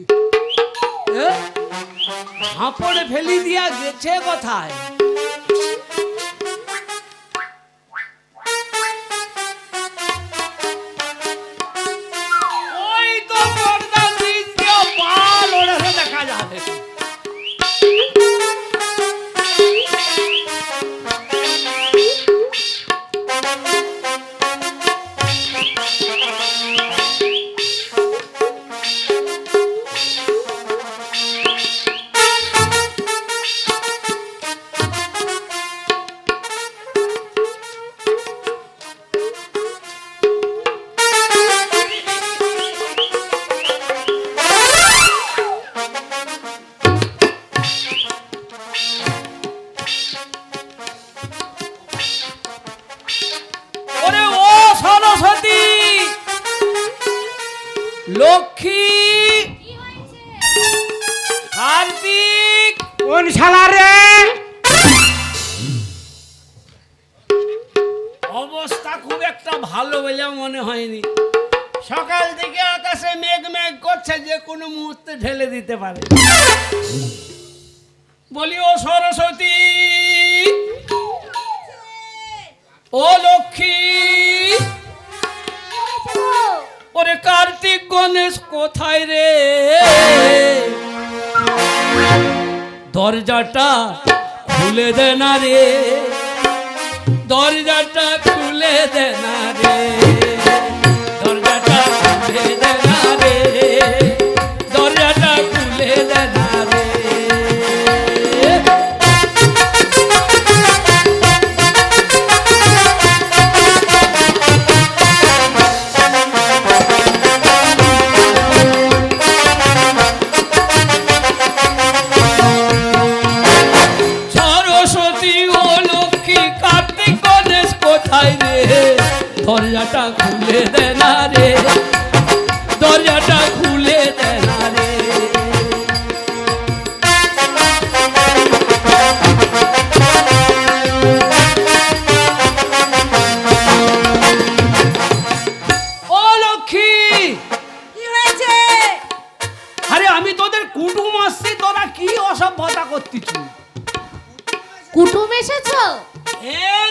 ঝাঁপড়ে ফেলি দিয়া গেছে কোথায়? ওই তো পর্দার নিচ দিয়ে পাল ওড়ানো দেখা যাবে। ওরে ও সরস্বতী, লক্ষ্মী, কার্তিক, কোন শালা রে? অবস্থা খুব একটা ভালো বলে মনে হয়নি। সকাল থেকে আকাশে মেঘ মেঘ করছে, যে কোনো মুহূর্তে ঢেলে দিতে পারে। বলি ও সরস্বতী, ও লক্ষ্মী, ওরে কার্তিক, গণেশ কোথায় রে? দরজাটা খুলে দে না রে, দরজাটা খুলে দে না রে, দরজাটা খুলে দে না রে, দরজাটা খুলে দে না রে। সরস্বতী, ও লক্ষ্মী, কার্তিক, গণেশ কোথায় রে? দরজাটা খুলে দে না রে, দরজাটা খুলে দে না রে। ও লক্ষ্মী, কি হয়েছে? আরে আমি তোদের কুটুম আসছি, তোরা কি অসভ্যতা করতিস? কুটুম এসেছো?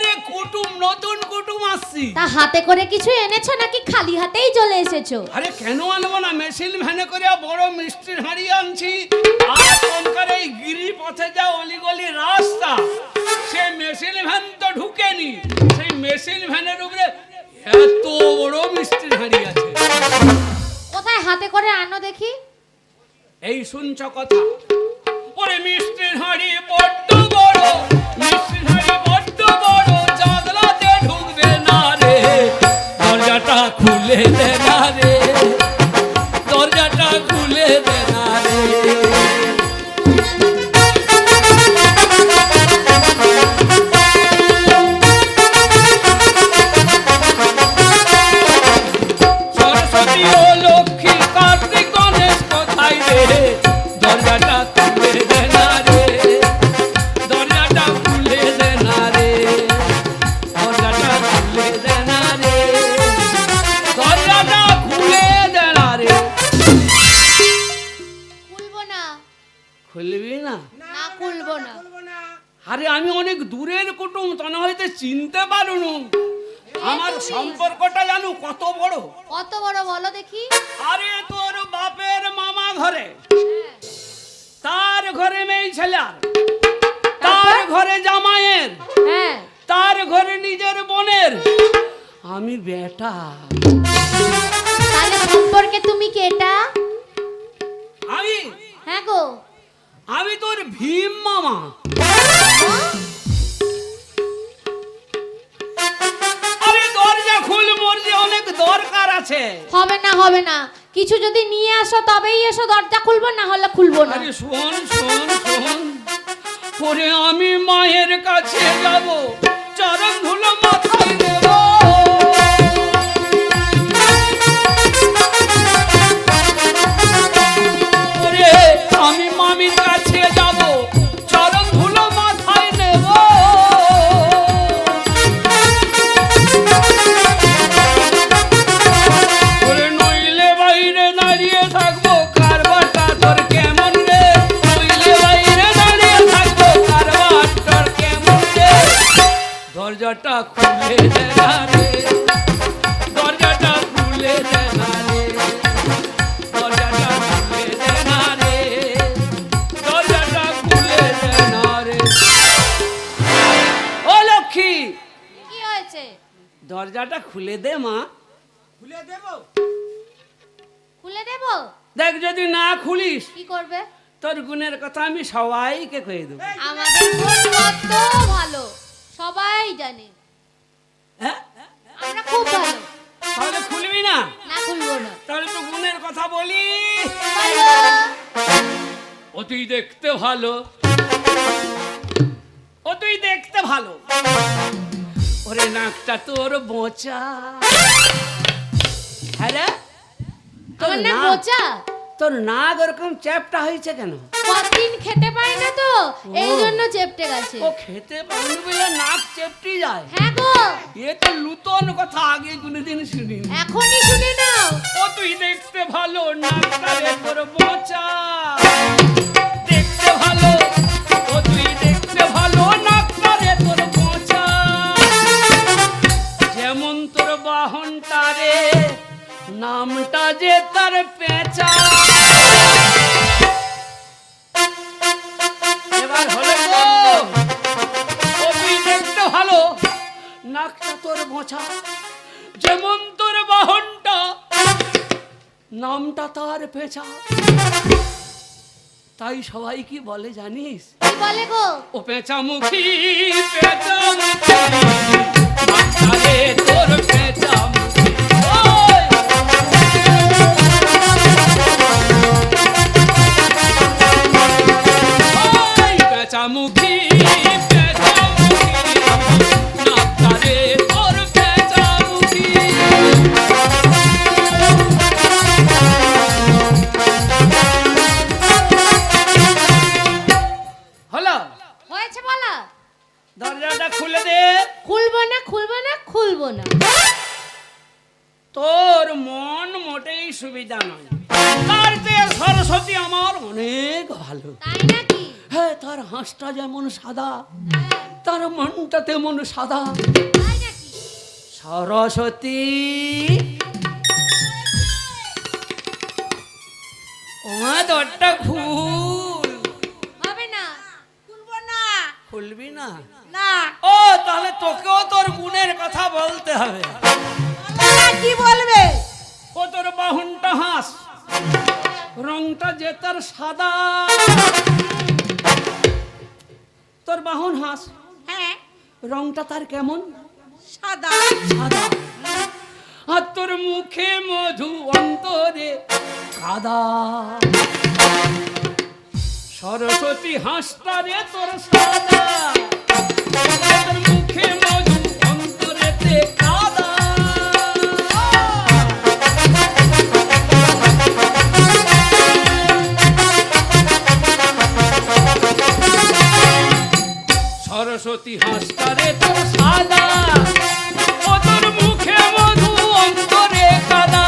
রে কুটুম, নতুন কুটুম আসছি। তা হাতে করে কিছু এনেছো নাকি খালি হাতেই চলে এসেছো? আরে কেন আনবো না, মেশিন ভ্যানে করে বড় মিষ্টির হাঁড়ি আনছি। আর তখনকার এই গিরি পথে যা অলিগলি রাস্তা, সে মেশিন ভ্যান তো ঢুকেনি, সেই মেশিন ভ্যানের উপরে এত বড় মিষ্টির হাঁড়ি আছে। কোথায় হাতে করে আনো দেখি? এই শুনছ কথা? ওরে মিষ্টির হাঁড়ি বড্ড বড়, মিষ্টির হাঁড়ি বড্ড বড়, জানলাতে ঢুকবে না রে, দরজাটা খুলে দে না রে, দরজাটা খুলে দে না রে। সরস্বতী, ও লক্ষ্মী, কার্তিক, গণেশ কোথায় রে? দরজাটা খুলে দে না রে, দরজাটা খুলে দে না রে, দরজাটা খুলে দে না রে, দরজাটা খুলে দে না রে। খুলবো না। খুলবি না? না, খুলবো না। আরে আমি অনেক দূরের কুটুম, তা না হয়তো চিনতে পারুন। আমার সম্পর্কটা জানো কত বড়? কত বড় বলো দেখি? আরে তোর বাপের মামা ঘরে, তার ঘরে মেয়ে ছেলার, তার ঘরে জামাইয়ের, হ্যাঁ। তার ঘরে নিজের বোনের, আমি বেটা। তাহলে সম্পর্কে তুমি কেটা? আমি হ্যাঁ গো। আমি তোর ভীম মামা। আরে দরজা খুল, মোর যে অনেক দরকার আছে। হবে না, হবে না, কিছু যদি নিয়ে আসো তবেই এসো, দরজা খুলবো, না হলে খুলবো না। আরে শোন শোন শোন, পরে আমি মায়ের কাছে যাব, চরণ ধুলো মাথায় দেব। পরে আমি মামির কাছে যাব, চরণ ধুলো মাথায় নেব। খুলে দে না রে, দরজাটা খুলে দে না রে, দরজাটা খুলে দে না রে, দরজাটা খুলে দে না রে। ও লক্ষ্মী, কি হয়েছে? দরজাটা খুলে দে মা। খুলে দেব। খুলে দেব? দেখ যদি না খুলিস কি করবে? তোর গুণের কথা আমি সবাইকে কয়ে দেবো। আমাদের গুণ কত ভালো সবাই জানে, হ্যাঁ, আমরা খুব ভালো। তাহলে খুলবি না? না, খুলবো না। তাহলে তো গুণের কথা বলি। বলো। ও তুই দেখতে ভালো, ও তুই দেখতে ভালো, ওরে নাকটা তোর বোচা। হ্যাঁ রে, তোর আমার নাম নাক- বোচা? তোর নাক ওরকম চ্যাপটা হয়েছে কেন? কতদিন খেতে পারে না তো, এই জন্য চেপটে গেছে। ও খেতে পারবি বলে নাক চেপটি যায়? হ্যাঁ গো, এ তো নূতন কথা, আগে কোনোদিন শুনিনি। এখনই শুনে নাও। ও তুই দেখতে ভালো, নাকটা রে তোর বোচা। দেখতে ভালো, ও তুই দেখতে ভালো, নাকটা রে তোর বোচা। যেমন তোর বাহনটা রে, নামটা যে তার পেঁচা। এবার হলো গো, ও তুই দেখতে ভালো, নাকটা তোর বোচা। যেমন তোর বাহনটা, নামটা তার পেঁচা। তাই সবাই কি বলে জানিস? কি বলে গো? ও পেঁচামুখী, পেঁচামুখী, নাকটা রে তোর পেঁচামুখী। ওই! ওই পেঁচামুখী, পেঁচামুখী, নাকটা রে তোর পেঁচামুখী। হলো, হয়েছে বলা? দরজাটা খুলে দে। খুলবো না, খুলবো না, খুলবো না। তোর মন মোটেই সুবিধা নয়, তার চেয়ে সরস্বতী আমার অনেক ভালো। তাই নাকি? হ্যাঁ, তার হাঁসটা যেমন সাদা, তার মনটা তেমন সাদা। তাই নাকি? সরস্বতী, ওমা দরটা খুল। হবে না। খুলবো না। খুলবি না? না। ও তাহলে তোকেও তোর গুণের কথা বলতে হবে। বলো না, কি বলবে? ও তোর বাহনটা হাঁস, রংটা যে তার সাদা। তোর বাহন হাঁস, হ্যাঁ, রংটা তার কেমন? সাদা। সাদা। আর তোর মুখে মধু, অন্তরে কাদা। সরস্বতী হাঁসটা রে তোর সাদা, তোর মুখে মধু, অন্তরেতে কাদা। সরস্বতী হাঁসটা রে তোর সাদা, ও তোর মুখে মধু, অন্তরে কাদা।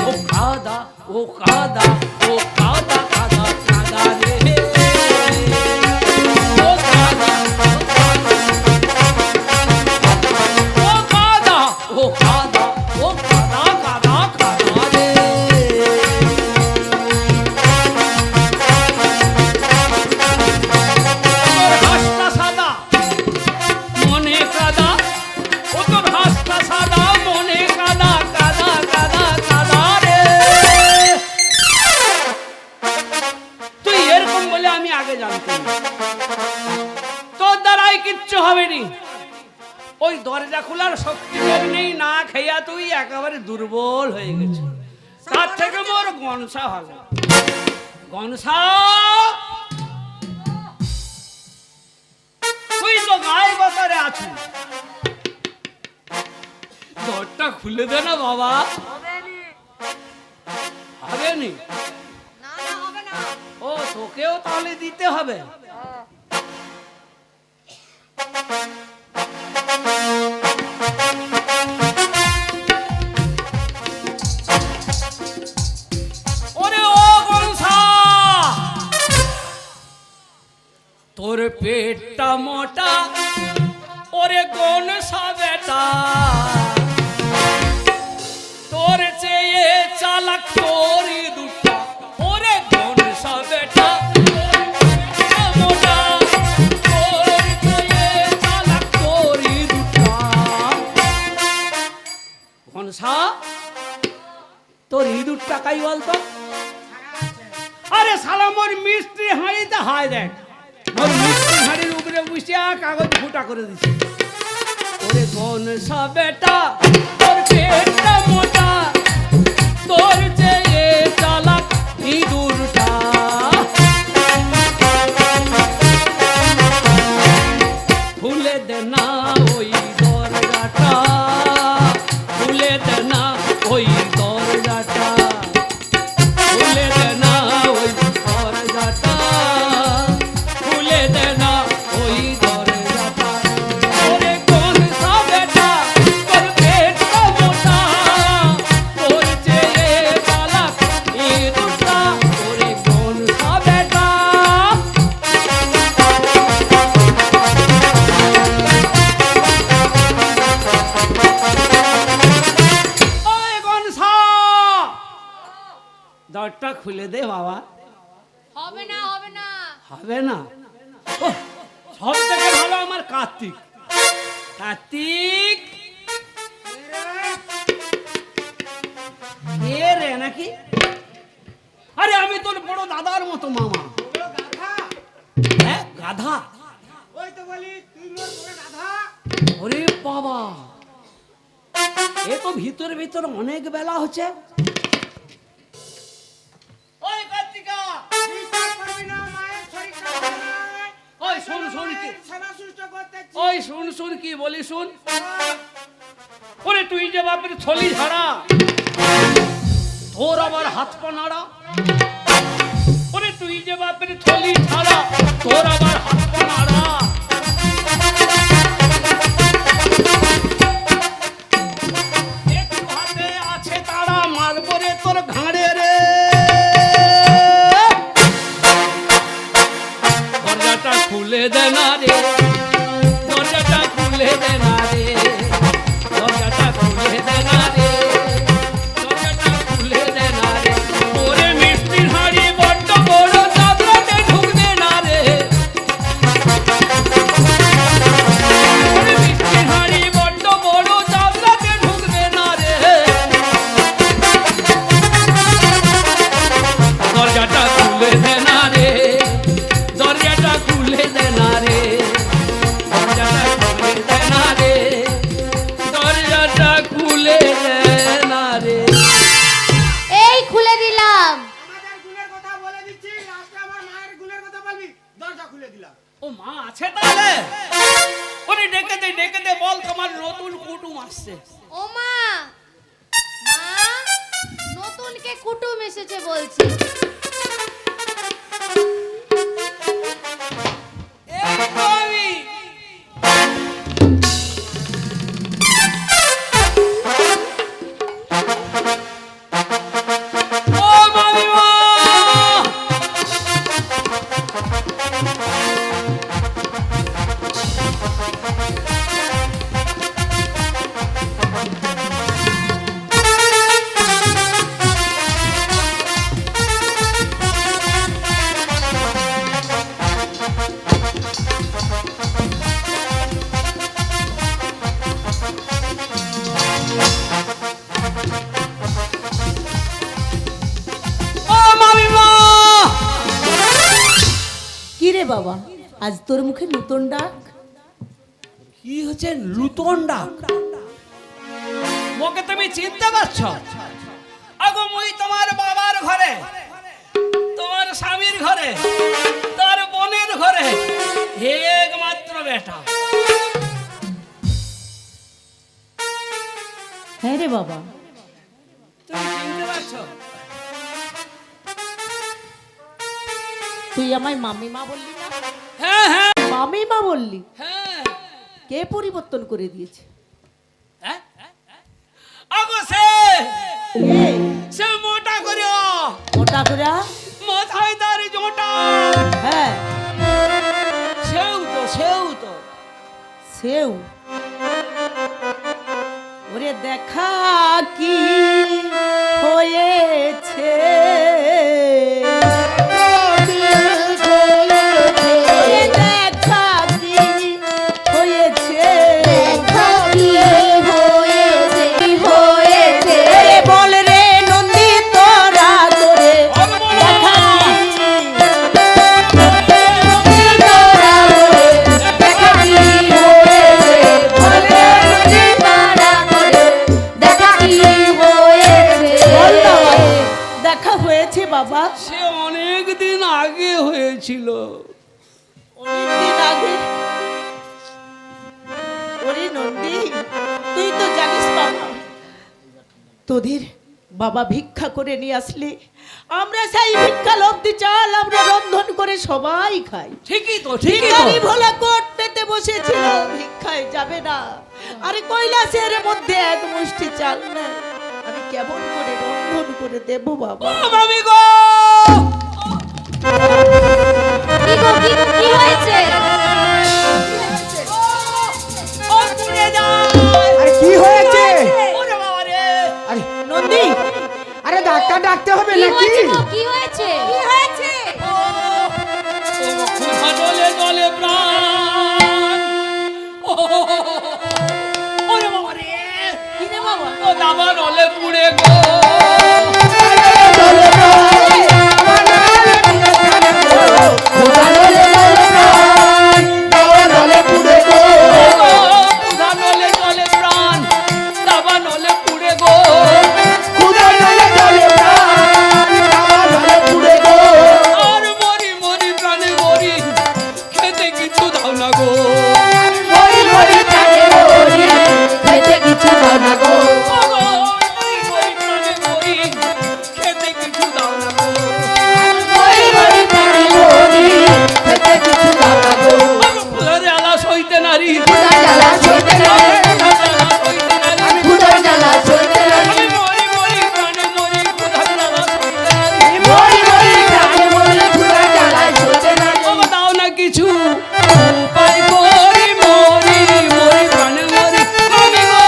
ও কাদা, ও কাদা, ও কাদা, কাদা, কাদা রে। ও কাদা, ও কাদা, ও কাদা, ও কাদা, কাদা, কাদা রে। তোর হাঁসটা সাদা, মনে কাদা, ও তোর হাঁসটা সাদা, মনে কাদা, কাদা, কাদা, কাদা রে। তুই এরকম বলে আমি আগে জানতাম না। তোর দ্বারাই কিচ্ছু হবে নি। ওই দরজা খোলার শক্তি তোর নেই, না খেয়া তুই একেবারে দুর্বল হয়ে গেছে। তার থেকে মোর গনসা ভালো। গনসা, তুই তো গায়ে বাতারে আছিস, দরটা খুলে দে না বাবা। হবে নি? ও তোকেও তাহলে দিতে হবে। ওরে ও গনসা, তোর পেটটা মোটা ওরে কোন সাবেটা তোর চেয়ে চালাক তোর দুটা ওরে কোন সাবেটা মোটা তোর চেয়ে চালাক তোর দুটা ঘনসা তোর ইঁদুর টাকাই বলতো আরে শালা মোর মিস্ত্রি হাঁড়িতে হায় দেখ মোর মিস্ত্রি হাঁড়ির উপরে বসিয়া কাগজ ফুটা করে দিছে ওরে কোন সাবেটা তোর পেটটা মোটা তোর চেয়ে চালাক ইঁদুরটা খুলে দে না ওই দরজাটা খুলে দে না ওই দরজাটা খুলে দে না ওই দরজাটা খুলে দে না ওই দরজাটা ওরে কোন সাবেটা তোর পেটটা মোটা তোর চেয়ে চালাক ইঁদুরটা ওরে কোন সাবেটা ওই গনসা দরটা খুলে দে বাবা হবে না হবে না হবে না ওহ, সব থেকে ভালো আমার কার্তিক কার্তিক কে রে নাকি আরে আমি তোর বড় দাদার মতো মামা ওগুলো গাধা। হ্যাঁ গাধা ওই তো বলি তুই মোর বড় গাধা। ওরে বাবা এ তো ভিতর ভিতর অনেক বেলা হচ্ছে ওই কার্তিকা বিশ্বাস করবি না, মায়ের শরীর খারাপ নয়। ওই শোন শোন কি মায়ের সেবা সুস্থ করতেছি। ওই শুন শুন কি বলি শুন ওরে তুই যে বাপের ছলি ঝাড়া তোর আবার হাত পা নাড়া ওরে তুই যে বাপের ছলি ঝাড়া তোর আবার হাত পা নাড়া একটু হাতে আছে তারা মারবো রে তোর ঘাড়ে রে দরজাটা খুলে দে না রে দরজাটা খুলে দে না রে দরজাটা খুলে দে না রে দরজাটা খুলে দে না রে ওরে মিষ্টি হাড়ি বড্ড বড় চাদরাতে ঢুকবে না রে ওরে মিষ্টি হাড়ি বড্ড বড় চাদরাতে ঢুকবে না রে দরজাটা খুলে দে না রে দরজাটা খুলে দে না রে দরজাটা খুলে দে না রে দরজাটা খুলে দে না রে এই খুলে দিলাম আমাদের গুণের কথা বলে দিচ্ছি, লাস্টে আমার মায়ের গুণের কথা বলবি। দরজা খুলে দিলাম। ও মা আছে তাহলে ওরে ডেকে দে বল তোমার নতুন কুটুম আসছে ও মা মা নতুন কে কুটুম এসেছে বলছি এই কবি ও মামিমা ও মামিমা কি রে বাবা, আজ তোর মুখে নতুন ডাক? কি হচ্ছে নূতন ডাক মোকে তুমি চিনতে পারছো আগো মুই তোমার বাবার ঘরে তোমার স্বামীর ঘরে তার বোনের ঘরে একমাত্র বেটা হ্যাঁ রে বাবা, তুমি চিনতে পারছো তুই আমায় মামিমা বললি না? হ্যাঁ হ্যাঁ মামিমা বললি? হ্যাঁ কে পরিবর্তন করে দিয়েছে? হ্যাঁ? আগো সে কে? সে মোটা করে মোটা করে? মাথায় তার জোটা হ্যাঁ, সেও ওরে দেখা কি হয়েছে ওরে দেখা কি হয়েছে ওরে বল রে নন্দী তোরা করে দেখা দেখা হয়েছে বাবা সে অনেক দিন আগে হয়েছিল। অনেকদিন আগে ওরে নন্দী তুই তো জানিস বাবা তোদের বাবা ভিক্ষা করে নিয়ে আসলে আমরা সেই ভিক্ষা লব্ধি চাল আমরা রন্ধন করে সবাই খাই ঠিকই তো, ঠিকই তো। ভিখারি ভোলা কোট পেতে বসেছিল ভিক্ষায় যাবে না আরে কৈলাসের মধ্যে এক মুষ্টি চাল নেই আমি কেমন করে রন্ধন করে দেব বাবা ও মামি গো, কি হয়েছে? ও পুড়ে যায়। আরে কি হয়েছে? ওরে বাবা রে, আরে নন্দী আরে ডাক্তার ডাকতে হবে কি নাকি? হয়েছে গো? কি হয়েছে? কি হয়েছে? ও ক্ষুধা ডলে ডলে প্রাণ। ওরে বাবা রে, কি রে বাবা ও দাবা ডলে পুড়ে গো। ক্ষুধা ডলে ডলে প্রাণ, দাবা ডলে পুড়ে গো। আর মরি মরি প্রাণে মরি, খেতে কিছু দাও না গো। ও গো, মরি মরি প্রাণে মরি, খেতে কিছু দাও না গো। আমি ক্ষুধার জ্বালা সইতে নারী, আমি মরি মরি প্রাণে মরি, ক্ষুধার জ্বালা সইতে নারী। ও গো, দাও না কিছু উপায় করি, মরি মরি প্রাণে মরি। আমি গো,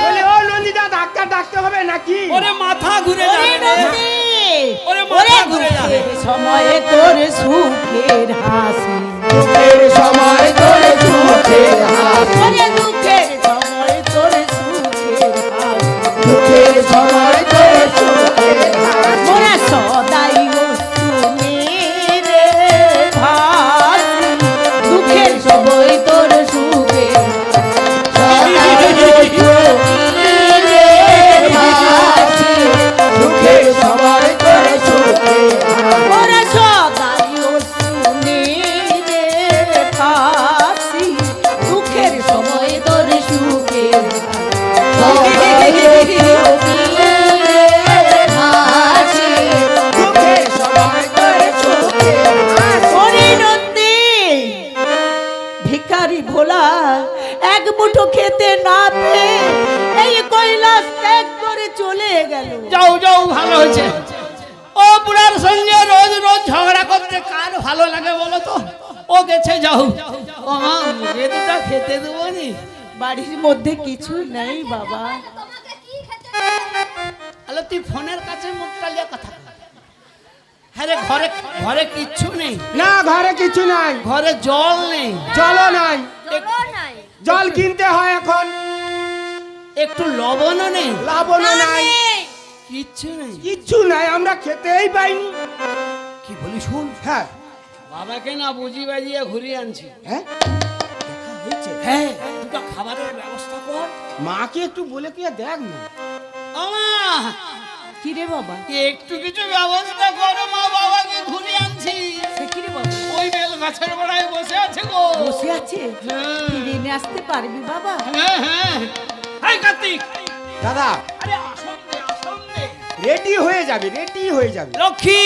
বলে ও নন্দিতা ডাক্তার ডাকতে হবে নাকি? ওরে মাথা ঘুরে ওরে যাবে রে। নন্দী ওরে মাথা ঘুরে যাবে। দুঃখের সময়ে তোর সুখের হাসি সময় ধরে সুখের হাসি ওরে দুঃখের সময়ে তোর সুখের হাসি দুঃখের সময় ধরে সুখের হাসি মোরা সদাই শুনে রে ভাসি দুঃখের সময় তোর সুখের সুখের সময় ধরে সুখের হাসি মোরা সদাই শুনে রে ভাসি দুঃখের সময় তোর সুখের সুখের সময় ধরে সুখের হাসি ওরে নন্দী ভিখারি ভোলা এক মুঠো খেতে না পেয়ে এই কৈলাস ত্যাগ করে চলে গেল যাও যাও, ভালো হয়েছে। ও বুড়ার সঙ্গে রোজ রোজ ঝগড়া করতে কার ভালো লাগে বলো তো? ও গেছে, যাও। ও মা, মুখে দুটা খেতে দেবো নি। বাড়ির মধ্যে কিছু নেই বাবা আলো তুই ফোনের কাছে মুখটা লিয়ে কথা বল। হ্যাঁ রে, ঘরে ঘরে কিচ্ছু নেই, না ঘরে কিছু নাই, ঘরে জল নেই, জলও নাই, জল কিনতে হয় এখন, একটু লবণও নেই, লাবণও নাই, কিচ্ছু নেই। কিচ্ছু নাই, আমরা খেতেই পাইনি। কি বলি শুন, হ্যাঁ বাবাকে না বুঝি বাজিয়ে ঘুরিয়ে আনছি। হ্যাঁ হ্যাঁ, দুটো খাবারের ব্যবস্থা কর। মাকে একটু বলে কি দেখ না। আমা, কি রে বাবা একটু কিছু ব্যবস্থা করো, মা বাবাকে ঘুরিয়ে আনছি। সে কি রে বাবা ওই বেল গাছের গোড়ায় বসে আছে গো। বসে আছে ফিরে নিয়ে আসতে পারবি বাবা হ্যাঁ হ্যাঁ, এই কার্তিক, দাদা আরে আসলে আসলে রেডি হয়ে যাবে, রেডি হয়ে যাবে। লক্ষ্মী,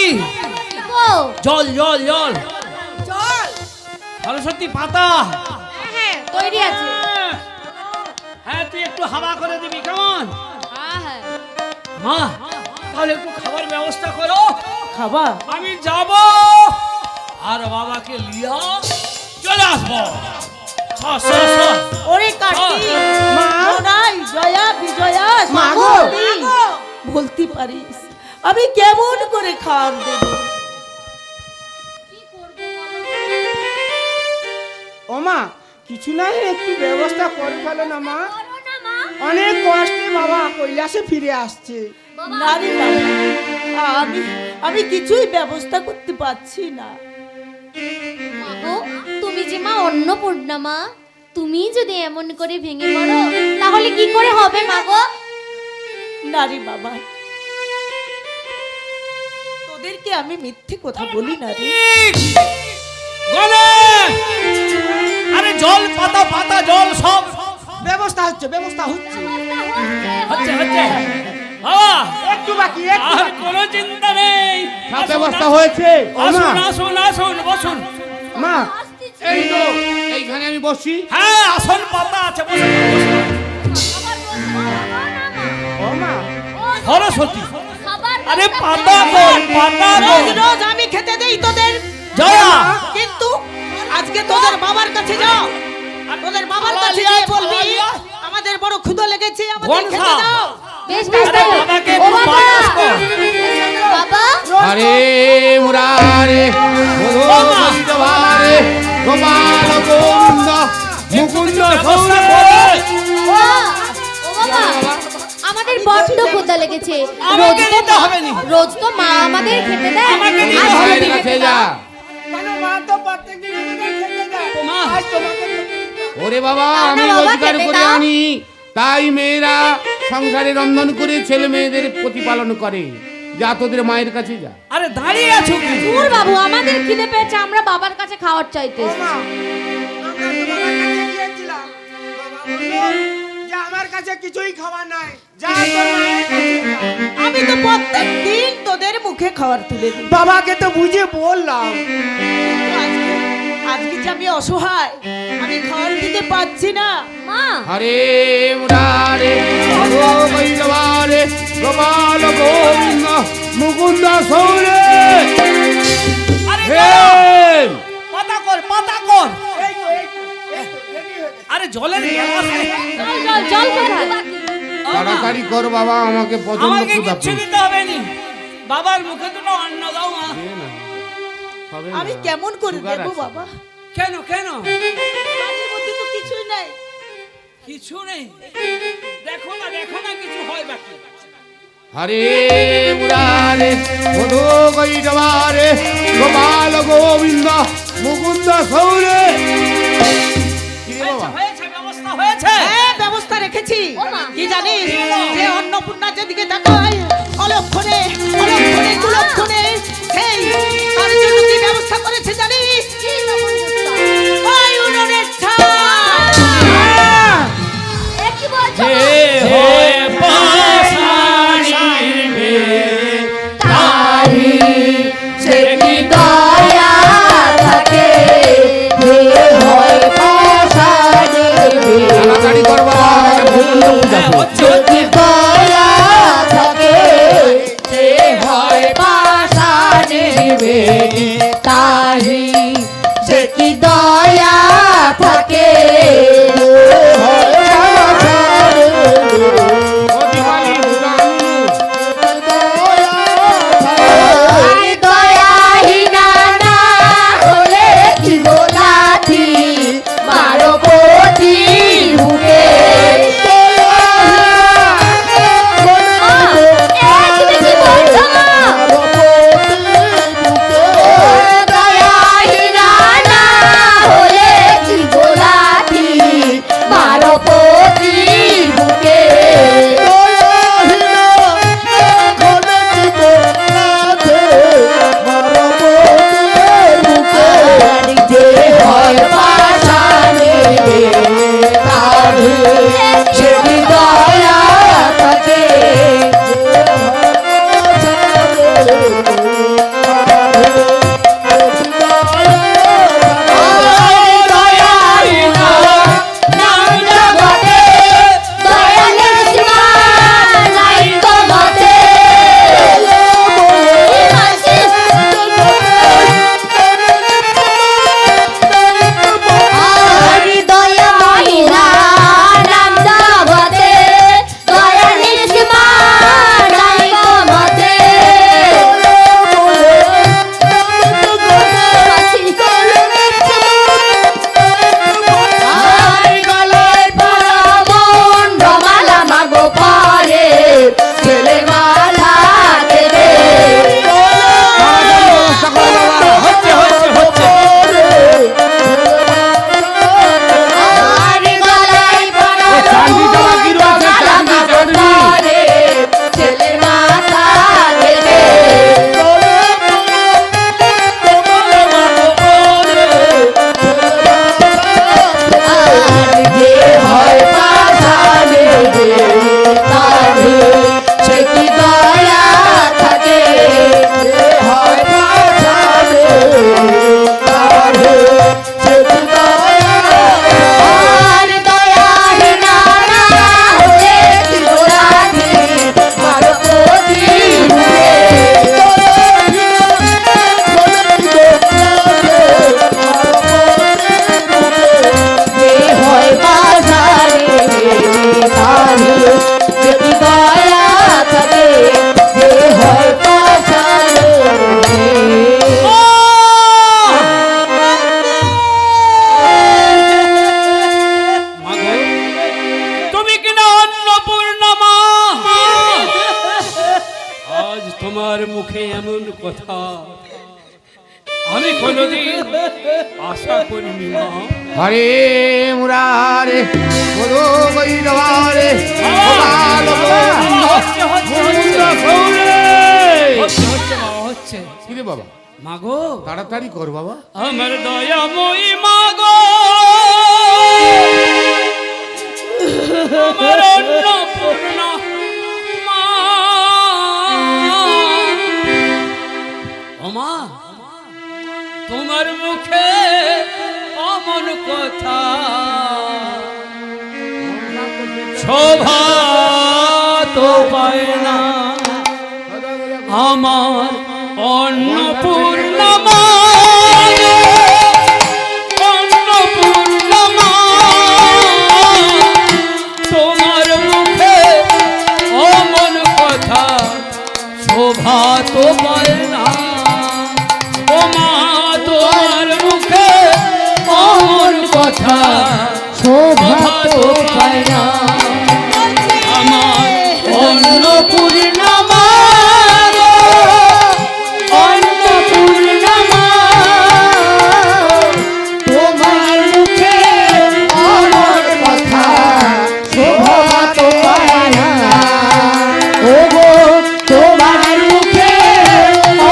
গো, জল জল জল, চল সরস্বতী পাতা। হ্যাঁ তৈরি আছে। হ্যাঁ, তুই একটু হাওয়া করে দিবি কেমন? হ্যাঁ হ্যাঁ মা, তাহলে একটু খাবার ব্যবস্থা করো, খাবা আমি যাব আর বাবাকে লিয়া চলে আসবো। সর, সর, সর। ওরে কার্তিক মা। নাই জয়া বিজয়া মা গো। বলতে পারিস আমি কেমন করে খাওয়ার দেব? ও মা, কিছু নাই একটু ব্যবস্থা করে ফেলো না মা। অনেক কষ্টে বাবা কৈলাসে ফিরে আসছে। না রে বাবা, আমি কিছুই ব্যবস্থা করতে পারছি না। মাগো, তুমি যে মা অন্নপূর্ণা মা, তুমি যদি এমন করে ভেঙে পড়ো তাহলে কি করে হবে মাগো? না রে বাবা, তোদেরকে আমি মিথ্যে কথা বলি না রে। গণেশ! আরে জল, পাতা পাতা জল সব ব্যবস্থা হচ্ছে, ব্যবস্থা হচ্ছে। হচ্ছে, হচ্ছে। বাবা, একটু বাকি, একটু আর বাকি। কোনো চিন্তা নেই। সব ব্যবস্থা হয়েছে। আসুন, আসুন, আসুন, বসুন। মা, এই তো এইখানে আমি বসি। হ্যাঁ, আসন পাতা আছে, বসুন, বসুন। ও মা, সরস্বতী, আরে পাতা কই, পাতা রোজ কই। রোজ আমি খেতে দেই তোদের, জয়া, কিন্তু আজকে তোদের বাবার কাছে যাও, তোদের বাবার কাছে গিয়ে বলবি আমাদের বড় ক্ষুধা লেগেছে, আমাদের খেতে দাও। বেশ বেশ আরে তাই হোক। বাবাকে ও একটু বাবা, বাতাস কর। বাবা হরে মুরারে গোবিন্দ ভারে গোপাল গোবিন্দ মুকুন্দ ব্যবস্থা সৌরে। করে। ও বাবা, আমাদের বড্ড ক্ষুধা লেগেছে। আমাকে দিতে হবে নি। রোজ তো মা আমাদের খেতে দেয়। আমাকে দিতে আজ হবে তুমি নি। খেতে কাছে যা। দাও। কেন মা তো প্রত্যেকদিন আমাদের খেতে দেয়। মা। আজ তোমাকে খেতে দিতে। ওরে বাবা, দাও না আমি বাবা, রোজগার খেতে করে দাও। আনি, তাই মেয়েরা সংসারে রন্ধন করে ছেলে মেয়েদের প্রতিপালন করে। যা তোদের মায়ের কাছে যা। আরে দাঁড়িয়ে আছো কি? দূর বাবু, আমাদের খিদে পেয়েছে, আমরা বাবার কাছে খাওয়ার চাইতে ও এসেছি। মা, আমরা তো বাবার কাছে গিয়েছিলাম। বাবা বললো যে আমার কাছে কিছুই খাবার নাই, যা তোর মায়ের কাছে যা। আমি তো প্রত্যেক দিন তোদের মুখে খাবার তুলে দিই, বাবাকে তো বুঝে বললাম। কিন্তু আজকে যে আমি অসহায়, আমি খাবার দিতে পারছি না। মা, হরে মুরারে গোবিন্দ ভারে গোপাল গোবিন্দ মুকুন্দ সৌরে। আরে হে! পাতা কর, পাতা কর। এই তো, এই তো, এই তো, ready হয়ে গেছে। আরে জলের গ্লাস নেই। জল কোথায়? তাড়াতাড়ি কর বাবা, আমাকে প্রচন্ড আমাকে ক্ষুধা কিচ্ছু পেয়েছে। দিতে হবে নি। বাবার মুখে দুটো অন্ন দাও মা। হবে না। আমি কেমন করে সুগার দেবো আছে। বাবা? কেন, কেন? বাড়ির মধ্যে তো কিছুই নাই। কিছু নেই। দেখো না, দেখো না, কিছু হয় বাকি। হরে মুরারে মধু গৈরবারে গোপাল গোবিন্দ মুকুন্দ সৌরে। কি রে বাবা? হয়েছে, ব্যবস্থা হয়েছে। হ্যাঁ, ব্যবস্থা রেখেছি। ও মা। কি জানিস, যে অন্নপূর্ণা যেদিকে তাকায় অলক্ষণে অলক্ষণে কুলক্ষণে, সেই তার জন্য কি ব্যবস্থা করেছে জানিস? ওই উনুনের ছাই। এ কি বলছো? যে হয় পাষাণীর মেয়ে, তারি সে কি দয়া থাকে, হে হয় পাষাণের মেয়ে। তাড়াতাড়ি কর বাবা, আমাকে প্রচন্ড ক্ষুধা হ্যাঁ, পেয়েছে। হচ্ছে, হচ্ছে। দয়া থাকে, তোমার মুখে এমন কথা আমি কোনোদিন আশা করিনি মা। হরে মুরারে বলো বৈরবারে গোপাল গোবিন্দ মুকুন্দ গৌরে। হচ্ছে মা, হচ্ছে। কি রে বাবা, মাগো, তাড়াতাড়ি কর বাবা। আমার দয়াময়ী মাগো, আমার অন্নপূর্ণা মা। ও মা, তোমার মুখে অমন কথা শোভা তো পায় না আমার অন্নপূর্ণা মা, অন্নপূর্ণা মা। তোমার মুখে অমন কথা শোভা তো পায় না। ও মা, তোমার মুখে অমন কথা শোভা তো পায় না আমার অন্নপূর্ণা মা, অন্নপূর্ণা মা। তোমার মুখে অমন কথা শোভা তো পায় না। ও গো, তোমার মুখে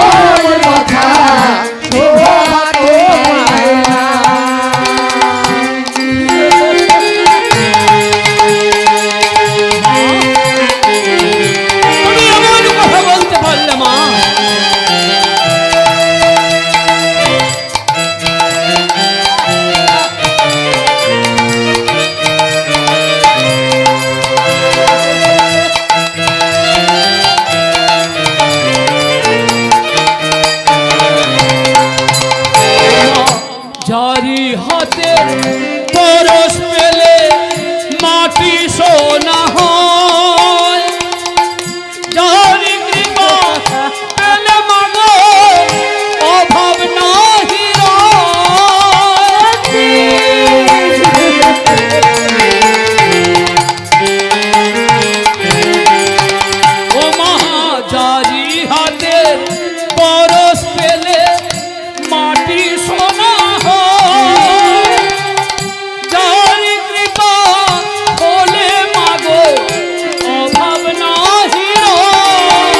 অমন কথা শোভা তো পায় না। তুমি এমন কথা বলতে পারলে মা? যারি হাতে পরশ পেলে মাটি সোনা হয়, যারি কৃপা পেলে মাগো অভাব নাহি ও মা, যারি হাতে পরশ পেলে মাটি সোনা হয়, যারি কৃপা হলে মাগো অভাব নাহি রয়।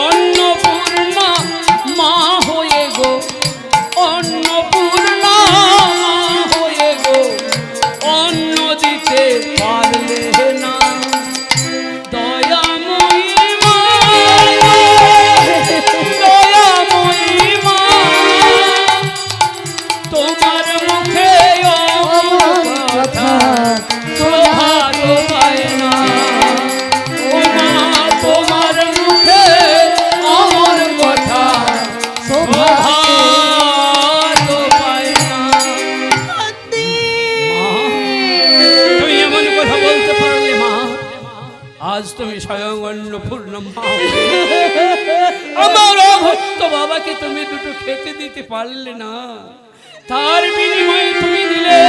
অন্নপূর্ণা মা হয়ে গো, অন্নপূর্ণা মা হয়ে গো অন্ন দিতে পারলে না। দয়াময়ী মা, দয়াময়ী মা। তোমার মুখে অমন কথা শোভা তো পায় না। ও মা, তোমার মুখে অমন কথা শোভা তো পায় না। মা, তুমি এমন কথা বলতে পারলে মা? আজ তুমি স্বয়ং অন্নপূর্ণা মা। আমার অভক্ত বাবাকে তুমি দুটো খেতে দিতে পারলে না, তার বিনিময়ে তুমি দিলে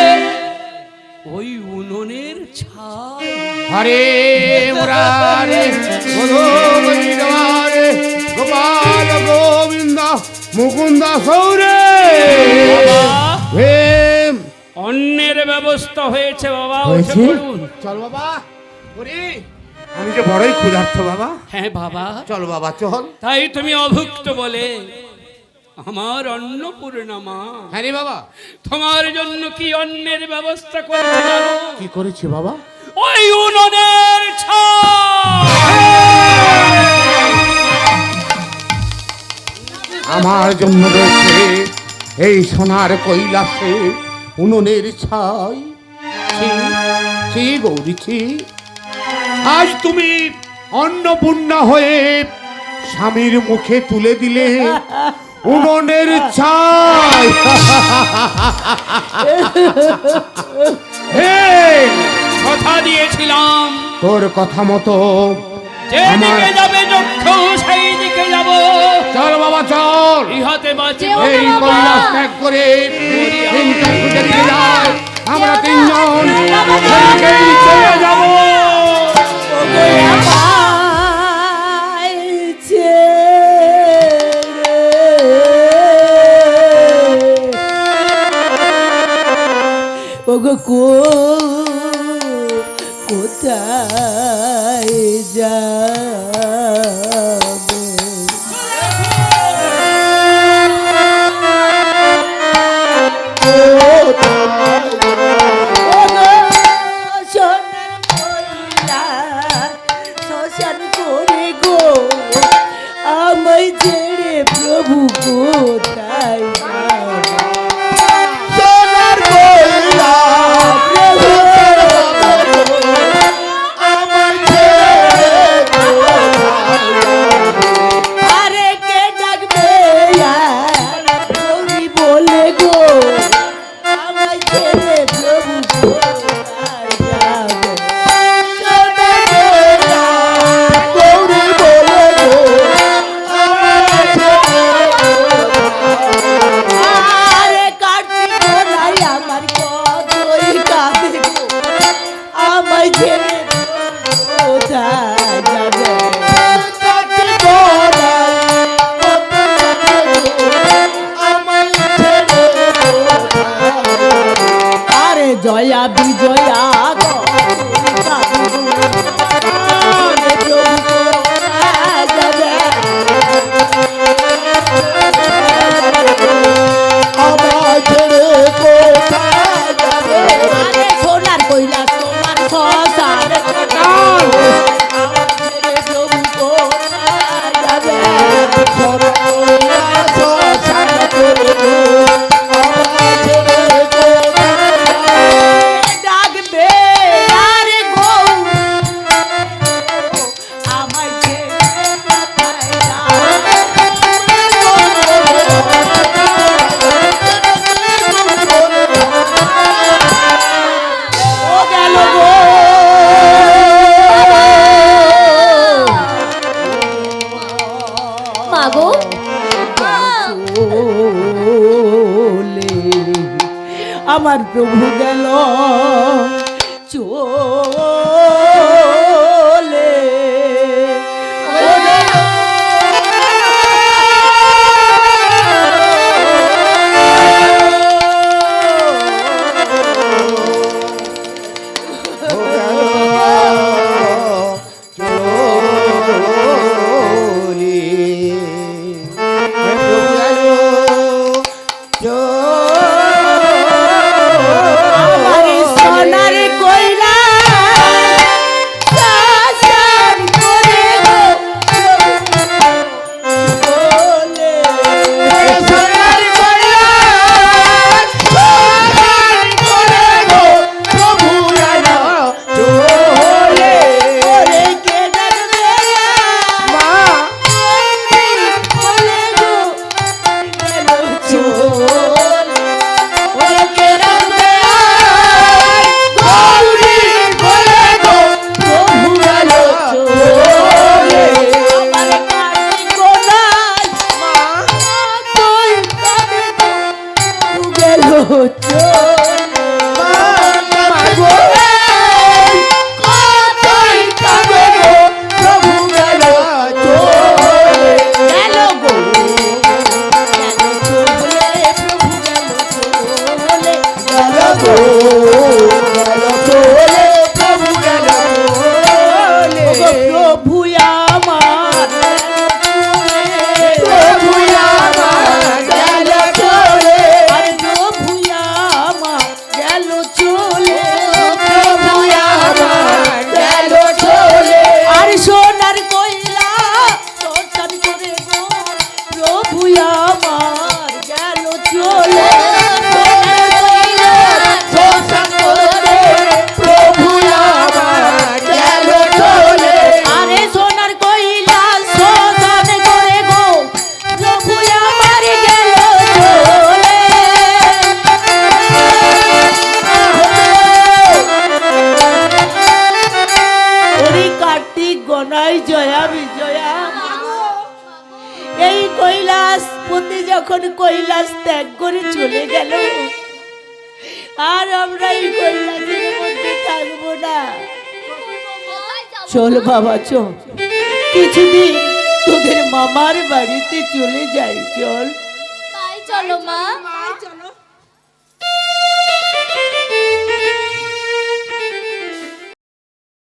ওই উনুনের ছাই। হরে মুরারে বলো বৈরবারে গোপাল গোবিন্দ মুকুন্দ গৌরে। বাবা, হেম অন্নের ব্যবস্থা হয়েছে বাবা, উঠে হয়েছে? পড়ুন। চল বাবা। ওরে, আমি যে বড়ই ক্ষুধার্ত বাবা। হ্যাঁ বাবা, চল বাবা চল। তাই তুমি অভুক্ত বলে আমার অন্নপূর্ণা মা হ্যাঁ রে বাবা। তোমার জন্য কি অন্নের ব্যবস্থা করেছে জানো? কি করেছি বাবা? ওই উনুনের ছাই। আমার জন্য রয়েছে এই সোনার কৈলাসে উনুনের ছাই। ছি, ছি গৌরী ছি। আজ তুমি অন্নপূর্ণা হয়ে স্বামীর মুখে তুলে দিলে উনুনের ছাই। হে, কথা দিয়েছিলাম তোর কথা মতো যেদিকে যাবে চক্ষু সেই দিকে যাব। চল বাবা চল। ইহাতে বাঁচি যেও এই না বাবা। কৈলাস ত্যাগ করে তিনটা খুঁজে দিকে যায়। আমরা তিনজন সেদিকেই চলে যাবো। আমায় কোথায় যাবে? সোনার ময়না শ্মশান করে গো আমায় ছেড়ে প্রভু কোথায় যাবে? সোনার কইলা প্রভু আমার ছেড়ে আরে কে ডাকবে আর গৌরী বলে গো আমায় ছেড়ে প্রভু কোথায় যাবে? গৌরী বলে গো আরে কার্তিক গোড়াই আমার কতই কাঁদে গো আমায় ছেড়ে কোথায় যাবে? আরে জয়া বিজয়া গো আরে প্রভু কোথায় যাবে? আমার ছেড়ে কোথায় যাবে? আরে সোনার কৈলাস তোমার শ্মশান আমার ছেড়ে প্রভু কোথায় যাবে? শ্মশান করে গো আমার ছেড়ে কোথায় ডাকবে আরে গো আমায় ছেড়ে কোথায় যাবে? ও গেল গো মাগো চলে আমার প্রভু গেল চলে আমার সোনার কইলা শাসন করে গো চলে সোনার কইলা শাসন করে গো প্রভু রানা চলে ওরে কে ডাকবে মা বলে গো গেল চলে ওরে কে ডাকবে গৌরী বলে গো প্রভু গেল চলে আমার কাটি কোনায় মা তুই কাঁদে গো প্রভু গেল চলে মা গো কতই কাঁদে গো প্রভু গেল চলে গেল গো গেল চলে প্রভু গেল চলে গেল গো গেল চলে প্রভু গেল চলে প্রভু আমার প্রভু আমার গেল চলে আরে প্রভু আমার গেল চলে প্রভু আমার গেল চলে আরে সোনার কইলা শ্মশান করে গো প্রভু আমার গেল চলে সোনার কইলা শ্মশান করে প্রভু আমার গেল চলে আরে সোনার কইলা শ্মশান করে গো প্রভু আমার গেল চলে ওরে কার্তিক গণাই জয়া বিজয়া এই কৈলাস পতি যখন কৈলাস ত্যাগ করে চলে গেল আর আমরা এই কৈলাসের মধ্যে থাকবো না। চল বাবা চল কিছুদিন তোদের মামার বাড়িতে চলে যাই চল তাই চলো মা।